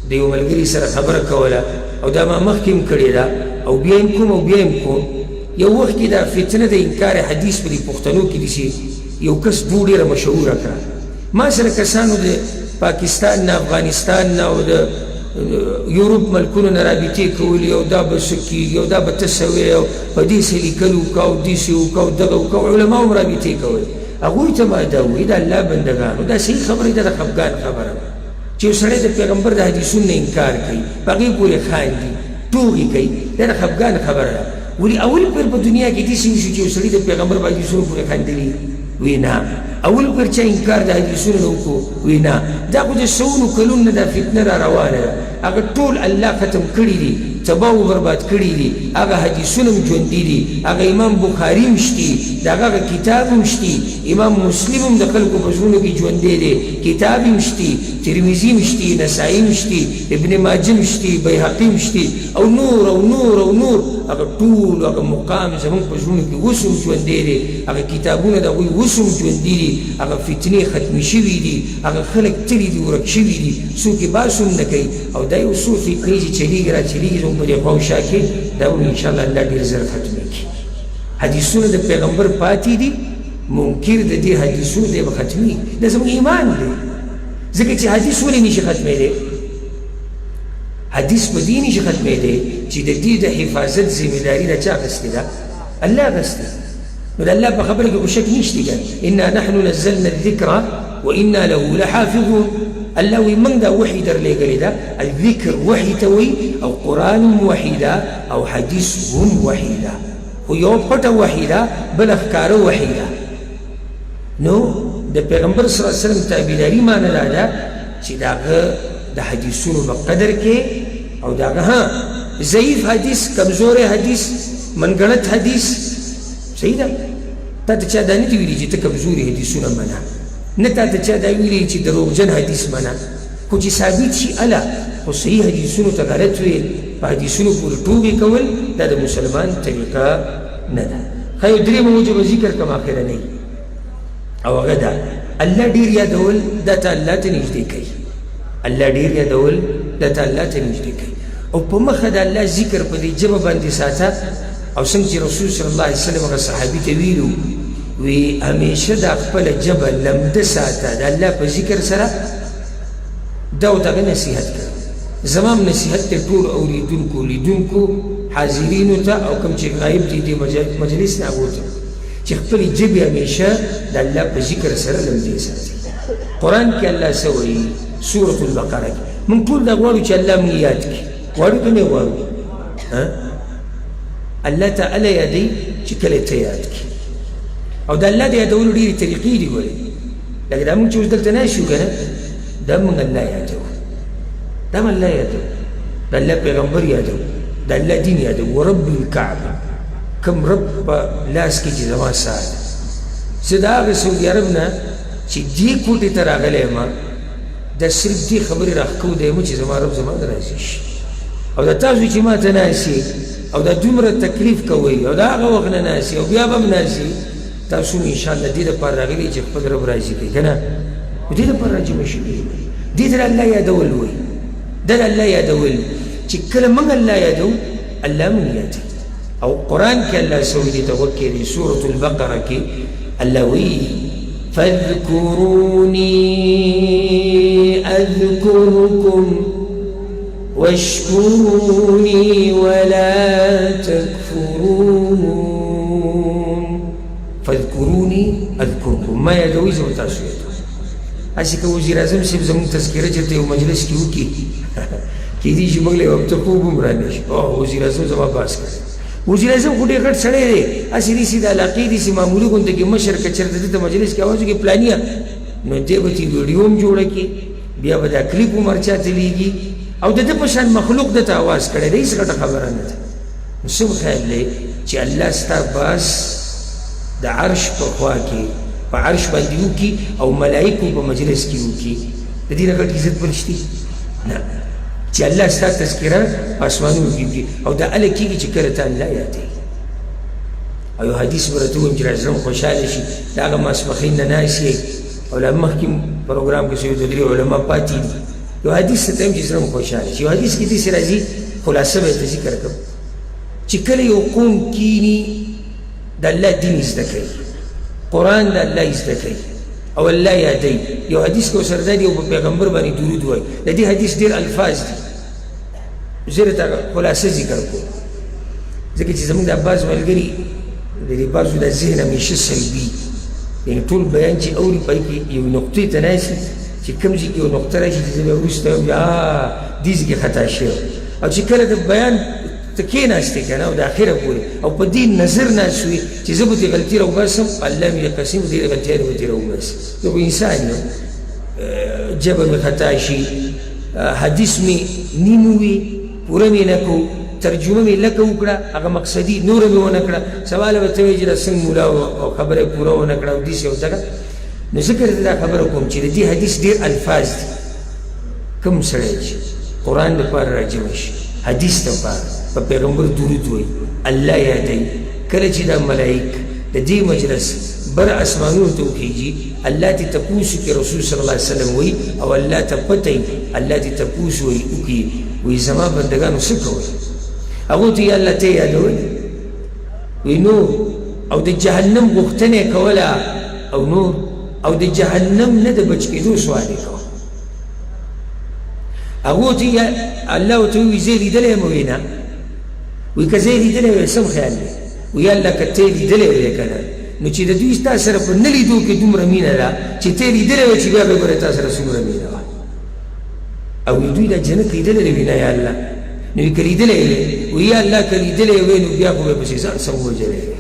د یو ملګري سره خبره کوله او دا ما مخکې هم کړې ده او بیا هم کوم او بیا هم کوم یو وخت کې دا فتنه د انکار حدیث په دې پښتنو کې دي چې یو کس ډېره مشهوره کړه ما سره کسانو د پاکستان نه افغانستان نه او د یورپ ملکونو نه رابطې کولې او دا به څه کېږي او دا به ته څه وې او په دې څه لیکل وکړه او داسې وکړه او دغه وکړه علماو هم رابطې کولې هغوی ته ما دا وایي د الله بندګانو دا صحیح خبره ده د خفګان خبره چې یو سړی د پیغمبر د حدیثونو نه انکار کوي په هغې پورې خاندي ټوغې کوي دا د خفګان خبره ده ولې اول پیر په دنیا کې داسې وشو چې یو سړي د پیغمبر په حدیثونو پورې خندلي وی نه اول پیر چا انکار د حدیثونو نه وکړو وی نه دا خو د سونو کلونو نه دا فتنه را روانه ده هغه ټول الله ختم کړي دي تباه و برباد کړي دي هغه حدیثونه هم ژوندي دي هغه امام بخاري هم شتي د هغه کتاب هم شتي امام مسلم هم د خلکو په زړونو کې ژوندی دی کتاب هم شتي ترمذي هم شتي نسایي هم شتي ابن ماجه هم شتي بیهقي هم شتي او نور او نور او نور هغه ټول هغه مقام زموږ په زړونو کې اوس هم ژوندی دی هغه کتابونه د هغوی اوس هم ژوندي دي هغه فتنې ختمې شوي دي هغه خلک تللي دي ورک شوي دي څوک یې باس هم نه کوي او دا یو څو فتنې چې چلېږي را چلېږي زموږ په دې خوا او شا کې دا به انشاءالله الله ډېر زر ختمېږي حدیثونه د پیغمبر پاتې دي منکر د دې حدیثونو دی به ختمېږي دا زموږ ایمان دی ځکه چې حدیث ولې نشي ختمېدی حدیث په دې نشي ختمېدی چې د دې د حفاظت ذمهداري د چا اخیستې ده الله اخیستې نو د الله په خبره کې خو شک نشته که انا نحن نزلنا الذکر وانا له لحافظون الله وی موږ دا وحي درلېږلی ده الذکر وحي ته وایي او قرآن هم وحي ده او حدیث هم وحي ده خو یو پټه وحي ده بله ښکاره وحي ده نو د پیغمبر صلی الله علیه وسلم تابعداري معنی دا ده چې د هغه د حدیثونو په قدر کې او د هغه ضعیف حدیث کمزوری حدیث منګړت حدیث صحیح ده تا ته چا دا نه دي ویلي چې ته کمزوري حدیثونه منه نه تا ته چا دا ویلي چې دروغجن حدیث منه خو چې ثابت شي اله خو صحیح حدیثونو ته غلط ویل په حدیثونو پورې ټوغې کول دا د مسلمان طریقه نه ده ښه یو درېیمه موجبه ذکر کوم اخرنۍ او هغه ده الله ډېر یادول دا ته الله ته نږدې کوي الله ډېر یادول دا ته الله ته نږدې کوي او په مخه د الله ذکر په دې ژبه باندې ساته او څنګه چې رسول صلی الله علیه وسلم هغه صحابي ته ویلو وی همیشه دا خپله ژبه لمده ساته د الله په ذکر سره دا ورته هغه نصیحت کړه زما هم نصیحت دی ټول اورېدونکو لیدونکو حاضرینو ته او کوم چې غایب دي دې مجلس نه هغو ته چې خپلې ژبې همیشه د الله په ذکر سره لمدې ساتي قرآن کې الله څه وایي سورة البقره کې موږ ټول دا غواړو چې الله موږ یاد کړي غواړو که نه غواړو الله تعالی یادوي چې کله ته یاد کړي او د الله د یادولو ډېرې طریقې دي ګورې لکه دا موږ چې اوس دلته ناست یو که نه دا موږ الله یادوو دا هم الله یادوو د الله پیغمبر یادوو د الله دین یادوو ورب الکعبه کوم رب په لاس کې چې زما ساه ده زه د هغه سعودي عرب نه چې دې کوټې ته راغلی یم دا صرف دې خبرې راښکو دی چې زما رب زما د راضي شي او دا تاسو چې ما ته ناستې او دا دومره تکلیف کوئ او د هغه وخت نه ناستې او بیا به هم ناستې تاسو هم انشاءالله دې دپاره راغلي چې خپل رب راضي کړئ که نه نو دې دپاره راجمع شوي دې ته د الله یادول وایي دا د الله یادول چې کله موږ الله یادو الله موږ یادوي او قرآن کې الله سوي دي توکل سورة البقره کې الله وی فاذكروني اذكركم واشكروني ولا تكفرون فاذكروني اذكركم ما یادوي زه تاسو یادوم هسې که وزیر اعظم صاحب زموږ تذکره چېرته یو مجلس کې وکړي کېدای شي موږ له یو هفته خوب هم رانشي وزیر اعظم زما باس کړی وزیر اعظم خو ډېر غټ سړی دی هسې داسې د علاقې داسې معمولي غونډه کې مشر که چېرته دلته مجلس کې اواز وکړي پلانیه نو دی به تی ویډیو هم جوړه کړي بیا به دا کلیپ عمر چاته لیږي او د ده په شان مخلوق دته آواز کړی دی، هېڅ غټه خبره نه ده. نو څه خیال دی چې الله ستا باس د عرش په خوا کې په عرش باندې وکړي او ملایکو په مجلس کې وکړي، د دې نه غټ عزت بل شته نه، چې الله ستا تذکره په اسمانونو کې وکړي او دا هله کېږي چې کله ته الله یادوي. او یو حدیث به راته ووایم چې را زړه م خوشحاله شي، د هغه ماسپښین نه ناست یې او لا مخکې پروګرام کې څه یو دوه درې علما پاتې دي، یو حدیث ته یم چې زړه م خوشحاله شي. یو حدیث کې داسې راځي، خلاصه به یې ته ذکر کړم، چې کله یو قوم کینی د الله دین زده کوي، قرآن د الله زده کوي او الله یادوي. یو حدیث کې ورسره دا دی او په پیغمبر باندې درود وایي. د دې حدیث ډېر الفاظ دي، زه درته خلاصه ذکر کوم، ځکه چې زموږ د بعض ملګري د دې بعضو د ذهن همیشه سلبي، یعنې ټول بیان چې اوري په کې یو نقطې ته ناستي چې کوم ځای کې یو نقطه راشي چې زه بیا وروسته وایم دې ځای کې خطا شوی، او چې کله د بیان ته کېناستې که نه او د اخره پورې او په دې نظر ناست وي چې زه به دې غلطي راوباسم، الله مې قسم دې غلطیانې به دې راوباسي. زه خو انسان یم، جبه مې خطا شي، حدیث مې نیم وي، پوره مې نه کړو، ترجمه مې لکه وکړه هغه مقصدي، نوره مې ونه کړه، سوال به ته وایي چې دا څنګه مولا او خبره یې پوره ونه کړه او داسې او دغه. نو ځکه درته دا خبره کوم چې د دې حدیث ډېر الفاظ دي. کوم سړی چې قرآن دپاره راجمع شي، حدیث دپاره په پیغمبر درود وایي، الله یادوي، کله چې دا ملایک د دې مجلس بر اسمانونو ته وخیږي، الله ته تپوس وکړي، رسول صلی الله علیه وسلم وایي او الله ته پته وي، الله ته تپوس وکړي وایي زما بندګانو څه کوئ؟ هغو ته یې الله ته یادوئ؟ وایي نور او د جهنم غوښتنه یې کوله او نور او د جهنم نه د بچ کېدو سوال یې کوه. هغو ته الله ورته وایي زه یې لیدلی یم؟ وایي نه. وایي که زه یې لیدلی وی سم خیال دی؟ وایي الله که ته یې لیدلی وی که نه، نو چې د دوی ستا سره په نه لیدو کې دومره مینه ده چې ته یې لیدلی وی چې بیا به ګوره تا سره څومره مینه وه. او دوی دا جنت لیدلی دی؟ وایي نه یا الله. نو که لیدلی وی؟ وایي یا الله که لیدلی وی نو بیا خو به پسې ځان سم وژلی وی.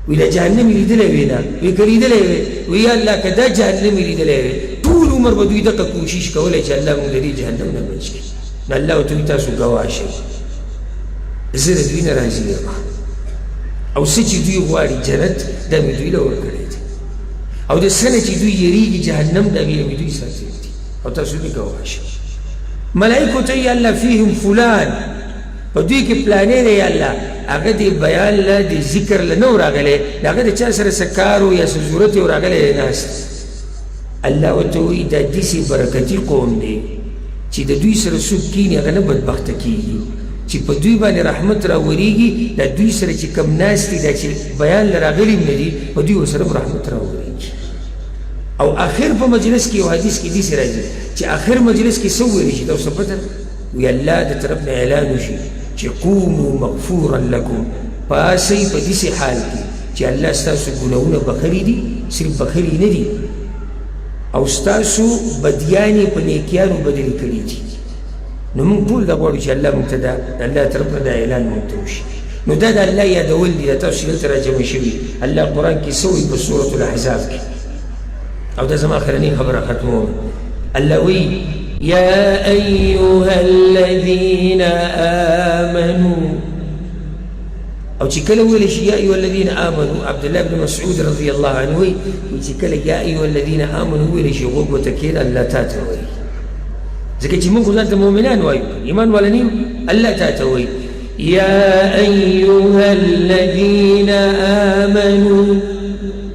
وایي دا جهنم یې لیدلی وی؟ نه. وایي که لیدلی وی؟ وایي یا الله که دا جهنم یې لیدلی وی ټول عمر به دوی دغه کوشش کولی چې الله مونږ د دې جهنم نه بچ کړي. نو الله ورته وایي تاسو ګواه شئ، زه د دوی نه راضي یم او څه چې دوی غواړي جنت دا مې دوی له ورکړی دی، او د څه نه چې دوی یېرېږي جهنم دا مې دوی ساتلی دي، او تاسو دې ګواه شئ. ملایکو ته یا الله فیهم فلان، په دوی کې پلانې دی یا الله، هغه د بیان له د ذکر له نه و راغلی، د هغه د چا سره څه کار و یا څه ضرورت یې راغلی دی ناست. الله ورته وایي دا داسې برکتي قوم دی چې د دوی سره څوک کیني هغه نه بدبخته کېږي، چې په دوی باندې رحمت راورېږي، د دوی سره چې کم ناست دي دا چې بیان له راغلي هم نه دي په دوی ورسره هم رحمت راورېږي. او آخر په مجلس کې یو حدیث کې داسې راځي چې آخر مجلس کې څه وویلی شي؟ دا اوس پته ده؟ وایي الله د طرف نه اعلان وشي چې قوموا مغفورا لکم، پاسئ په داسې حال کې چې الله ستاسو ګناهونه بخلي دي، صرف بخلي نه دي، او ستاسو بدیانې په نیکیانو بدلې کړي دي. نو موږ ټول دا غواړو چې الله موږ ته د الله طرف نه دا اعلان موږ ته وشي. نو دا د الله یادول دي، دا تاسو چې دلته راجمع شوي. الله قرآن کې څه وایي په سورة الاحزاب کې؟ او دا زما اخرنۍ خبره ختموم. الله وایي یا ایها الذین آمنوا، او چې کله ویلی شي یا ایها الذین آمنوا، عبدالله بن مسعود رضی الله عنه وایي چې کله یا ایها الذین آمنوا ویلی شي غوږ ورته کښېږده الله تا ته وایي، ځکه چې موږ خو ځان ته مؤمنان وایو، ایمان والا نه یو. الله تا ته وایي یا ایها الذین آمنوا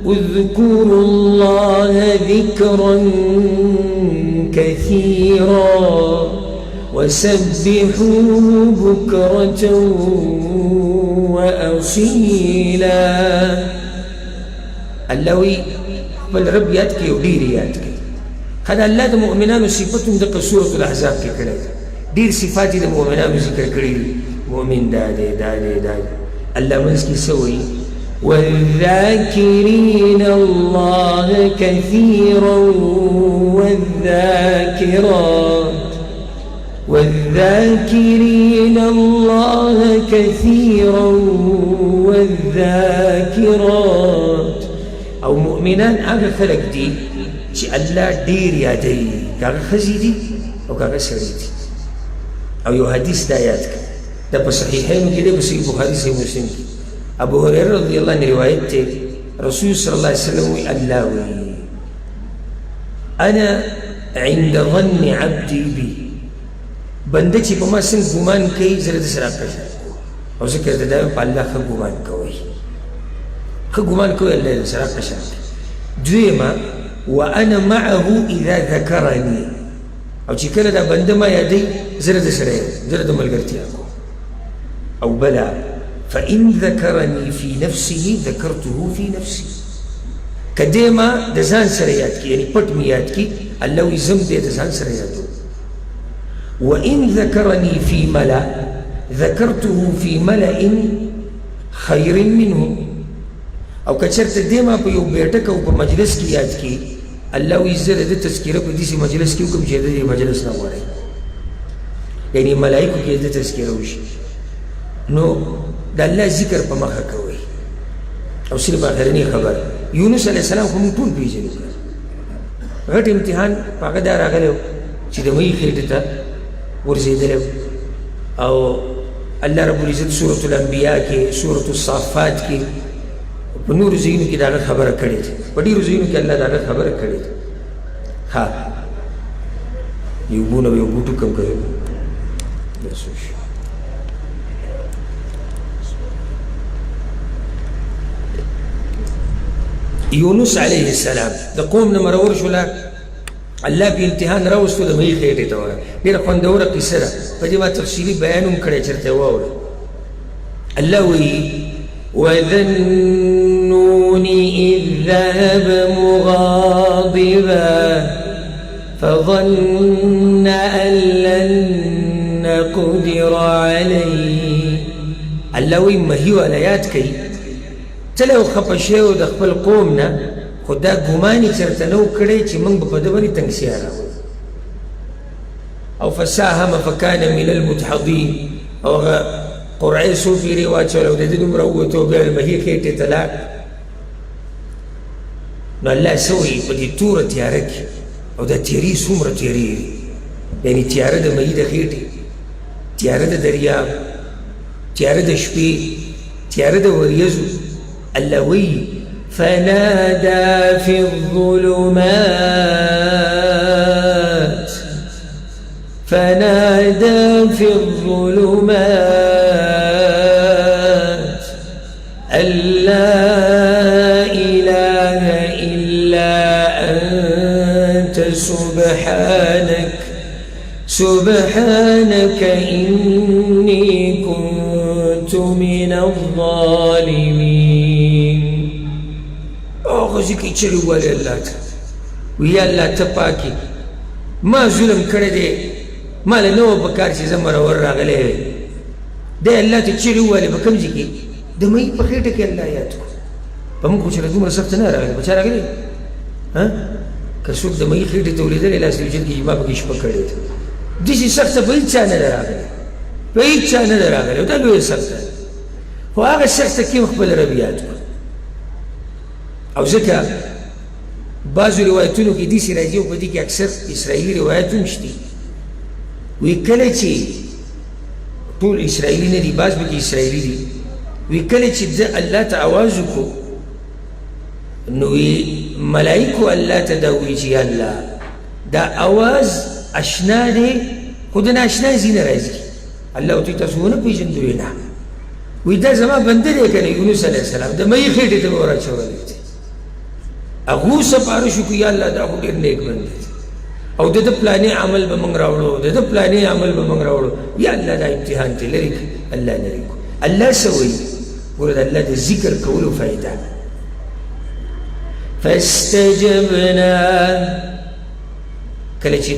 اذکروا الله ذکرا كثيرا وسبحوه بكرة وأصيلا. الله وی خپل رب یاد کړي او ډېر یاد کړي. خدا الله د مؤمنانو صفتونه دغه سورة الاحزاب کې کړی دي، ډېر صفات د مؤمنانو ذکر کړي دي. مؤمن دا دی دا دی دا دی. الله منځ کې څه وایي؟ والذاكرين الله كثيرا والذاكرين الله كثيرا والذاكرات او مؤمنان هغه خلک دي چې الله ډیر یادوي، که هغه ښځې دي او که هغه سړي دي. او یو حدیث دا یاد کړه، دا په صحیحینو کې دی، په صحیح بخاري صحیح مسلم کې ابو هريره رضی الله عنه روایت دی، رسول صلی الله علیه وسلم وی الله وی انا عند ظن عبدي بي، بنده چې په ما څنګه ګمان کوي زه د سره راکړم، او ذکر د دایو په الله ښه ګمان کوئ، ښه ګمان کوئ الله د سره راکړم. دویمه وانا معه اذا ذكرني، او چې کله دا بنده ما یادوي زه د سره یم، زه د ملګرتیا کوم. او بلا فإن ذكرني في نفسه ذكرته في نفسي، کدی ما د ځان سره یاد کی، یعنی پټ می یاد کی، الله وی زم دې د ځان سره یادو. وإن ذكرني في ملأ ذكرته في ملأ خير منه، او کچرته دې ما په یو بیٹک او په مجلس کې یاد کی، الله وی زه د تذکره په دې مجلس کې کوم چې د مجلس نه وره، یعنی ملائکه کې د تذکره وشي. نو د الله ذکر په مخه کوي. او صرف آخرنی خبر، یونس علیہ السلام خو موږ ټول پیژنو، غټ امتحان په هغه دا راغلی و چې د مۍ خېټې ته ورسېدلی و، او الله رب العزت سورة الانبیاء کې، سورة الصافات کې، په نورو ځایونو کې د هغه خبره کړې ده، په ډېرو ځایونو کې الله د هغه خبره کړې ده. ها یو بونه یو بوټو کم کوي بس وشي. یونس علیه السلام د قوم نه مرور شوله، الله په امتحان راوستو د مۍ خېټې ته وره، ډېره خوندوره قصه ده، په دې ما تفصیلي بیان هم کړی، چېرته واوره. الله وایي وذا النون إذ ذهب مغاضبا فظن أن لن نقدر عليه. الله وایي مهي والا یاد کوي، تله او خفه شوی د خپل قوم نه، خو دا ګمان یې چېرته نه و کړی چې موږ به په ده باندې تنګسیا راوړو. او فساهم فکان من المدحضین، او هغه قرعې څو پیرې واچول او د ده دومره ووتو، بیا المهي خېټې ته لاړ. نو الله څه وایي په دې توره تیاره کې، او دا تیارې څومره تیارې دي، یعنې تیاره د مهي د خېټې، تیاره د دریاب، تیاره د شپې، تیاره د وریځو. الله وی فنادى في الظلمات، فنادى في الظلمات أن لا إله إلا أنت سبحانك سبحانك إني كنت من الظالمين. او غزی کی چلی والی اللہ تا وی اللہ تا پاکی، ما ظلم کرده، ما لنو بکار چی زمر ور راغلے دے اللہ تا چلی والی بکم جی کی دمائی پخیٹا کی اللہ یاد کو پا من کچھ رکھوں سخت نا راغلے بچا راغلے کسوک دمائی خیٹی تولی در اللہ سلیجن کی جمع بکیش پکڑے تھا دیسی سخت پا ایچ چاہ ندر راغلے، پا ایچ چاہ ندر راغلے تا لوی سخت ہے، خو آغا سخت کیم خبل رب یاد کو. او ځکه بعضو روایتونو کې داسې راځي او په دې کې اکثر اسرائیلي روایت هم شته، وی کله چې ټول اسرائیلي نه دي، بعض پکې اسرائیلي دي، وی کله چې ده الله ته اواز وکړو نو وی ملایکو الله ته دا وایي چې یا الله دا اواز اشنا دی، خو د ناشنا ځای نه راځي. الله ورته تاسو ونه پېژندوئ؟ نه. وی دا زما بنده دی که نه، یونس علیه السلام د مۍ خېټې ته مې وراچولی دی، اغو سپاره شو که یا الله دا خو ډېر نیک بنده دی، او د ده پلانې عمل به موږ راوړو، د ده پلانې عمل به موږ راوړو. یا الله دا امتحان ته لرې کړه، الله لرې کړو. الله څه وایي؟ ګوره د الله د ذکر کولو فایده. فاستجبنا، کله چې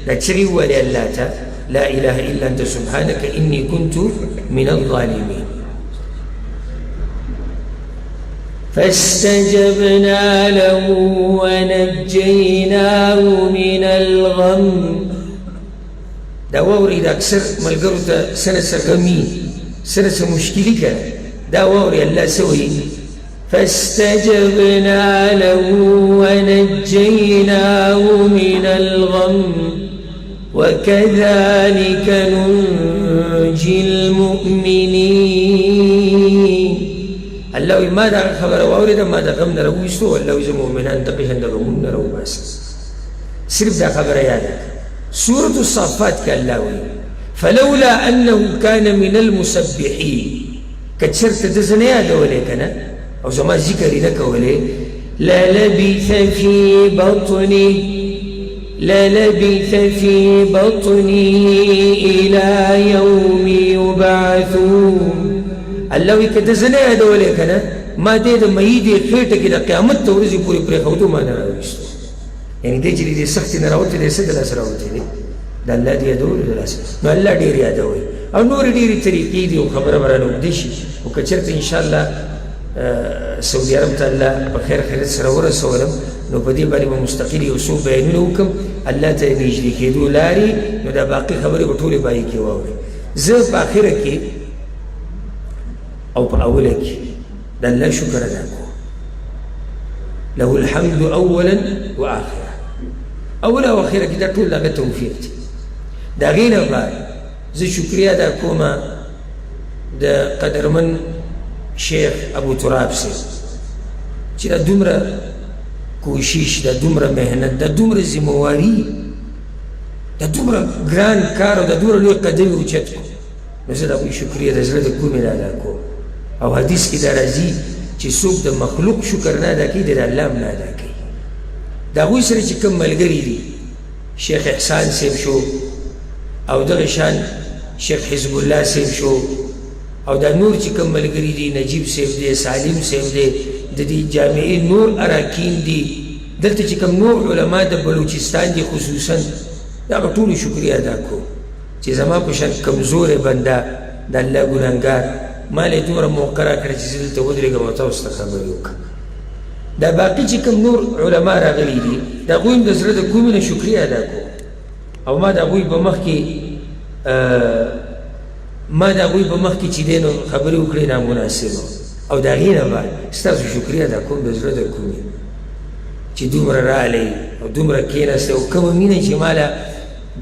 دا چغې وویلې الله ته لا اله الا انت سبحانك اني كنت من الظالمين. فاستجبنا له ونجيناه من الغم. دا واوري دا اکثر ملګرو ته سره څه غمي، سره څه مشکلي که دا واوري الله څه وایي فاستجبنا له ونجيناه من الغم وكذلك ننجي المؤمنين. الله ما دا خبر واورد ما دا غم نرويستو الله إذا مؤمنان دقيشن دا غمون نرو باس صرف دا خبر يادك. سورة الصافات كالله فلولا أنه كان من المسبحين كتشرت دزنيا دولي كنا أو زما ذكر لك ولي للبث في بطني إلى يوم يبعثون. الله كدزنيا دولي كنا ما ديد ميدي خيرت كده قيامت تورزي پوری پوری خودو ما نراويستو يعني دي جري دي سخت نراوتي دي سد لاس راوتي دي دا الله دي يدول لاس نو الله دير يدوي او نور دير طريقي دي وخبر برانو ديشي وكچرت ان شاء الله سعودي عرب ته الله بخير خير سره ورسولم نو په دې باندې به مستقل یو څو بیانونه وکم الله ته نږدې کېدو لارې نو دا باقي خبرې به ټولې باندې کې واورئ. زه په اخره کې او په اوله کې د الله شکر ادا کوم. له الحمد اولا واخره. اوله او اخره کې دا ټول هغه توفیق دی. د هغې نه بعد زه شکریه ادا کوم د قدرمن شیخ ابو تراب سے چې دا دومره کوشش دا دومره محنت دا دومره ذمواري دا دومره ګران کار او دا دومره لوی قدم یې اوچت کړو نو زه د هغوی شکریه د زړه د کومې نه ادا کوم. او حدیث کې دا راځي چې څوک د مخلوق شکر نه ادا کوي د الله هم نه ادا کوي. د هغوی سره چې کوم ملګري دي شیخ احسان صاحب شو او دغه شان شیخ حزب الله صاحب شو او دا نور چې کوم ملګري دي نجیب صاحب دی سالم صاحب دی د دې جامعې نور اراکین دي دلته چې کوم نور علما د بلوچستان دي خصوصا دا به ټولو شکریه ادا کوم چې زما په شان کمزوری بنده د الله ګناهګار ما له دومره موقع راکړه چې زه دلته ودرېږم او تاسو ته خبرې وکړم. دا باقي چې کوم نور علما راغلي دي د هغوی هم د زړه د کومې نه شکریه ادا کوم او ما د هغوی په مخ کې چې دی نو خبرې وکړې نامناسبه او د هغې نه بعد ستاسو شکریه ادا کوم د زړه د کومې چې دومره راغلی او دومره کېناستی او کومه مینه چې ماله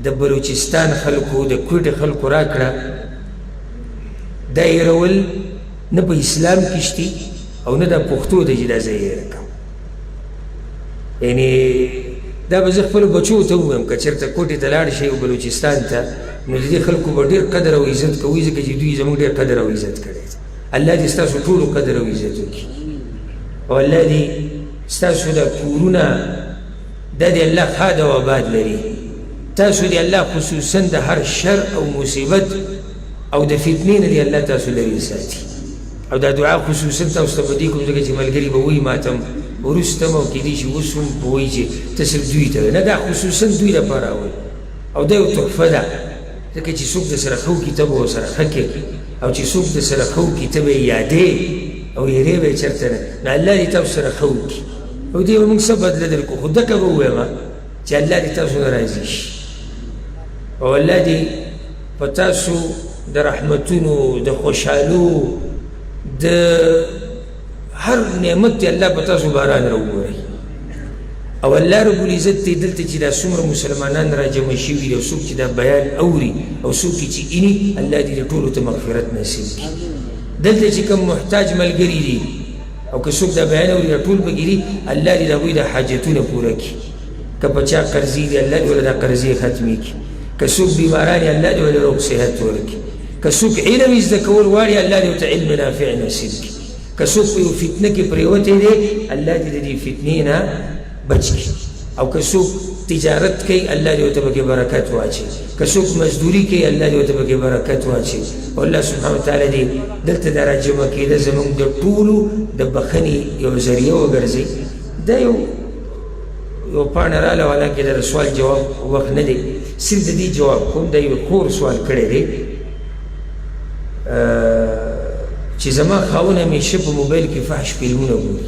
د بلوچستان خلکو د کوټې خلکو راکړه دا هېرول نه په اسلام کې شتي او نه د پښتو د چې دا زه هېره کړم. یعنې دا به زه خپلو بچو ته ووایم که چېرته کوټې ته لاړ شئ او بلوچستان ته نو د دې خلکو به ډېر قدر او عزت کوئ ځکه چې دوی زموږ ډېر قدر او عزت کړی دی. الله دې ستاسو ټولو قدر او عزت وکړي او الله دې ستاسو د کورونه دا دې الله ښاد او آباد لري. تاسو دې الله خصوصا د هر شر او مصیبت او د فتنې نه دې الله تاسو لرې ساتي. او دا دعا خصوصا تاسو ته به دې کوم ځکه چې ملګري به وایي ما ته هم وروسته م او کېدای شي اوس هم به وایي چې ته صرف دوی ته نه دا خصوصا دوی لپاره وایي او دا یو تحفه ده ځکه چې څوک د سره ښه وکړي ته به ورسره ښه کوې او چې څوک د سره ښه وکړي ته به یې یادې او هېرې به یې چېرته نه نو الله دې تاسو سره ښه وکړي او دې به موږ څه بدله در کړو خو دکه به ووایم چې الله دې تاسو نه راضي شي او الله دې په تاسو د رحمتونو د خوشحالو د هر نعمت دې الله په تاسو باران راوګورئ او الله رب العزت دې دلته چې دا څومره مسلمانان راجمع شوي دي او څوک چې دا بیان اوري او څوک چې ایني الله دې ټولو ته مغفرت نصیب کړي. دلته چې کوم محتاج ملګري دي او که څوک دا بیان اوري دا ټول بګیري الله دې د هغوی د حاجتونه پوره کړي. که په چا قرضې دي الله دې ورله دا قرضې ختمې کړي. که څوک بیماران دي الله دې ورله روغ صحت ورکړي. که څوک علم یې زده کول غواړي الله دې ورته علم نافع نصیب کړي. که څوک په یو فتنه کې پرېوتی دی الله دې د دې فتنې نه بچ کړي. او که څوک تجارت کوي الله دې ورته پکې برکت واچوي. که څوک مزدوري کوي الله دې ورته پکې برکت واچوي. او الله سبحانه وتعالی دې دلته دا راجمع کېده زموږ د ټولو د بخښنې یو ذریعه وګرځي. دا یو پاڼه راله حالانکې د سوال جواب وخت نه دی صرف د دې جواب کوم. دا یو خور سوال کړی دی چې زما خاوند همیشه په موبایل کې فحش فلمونه ګوري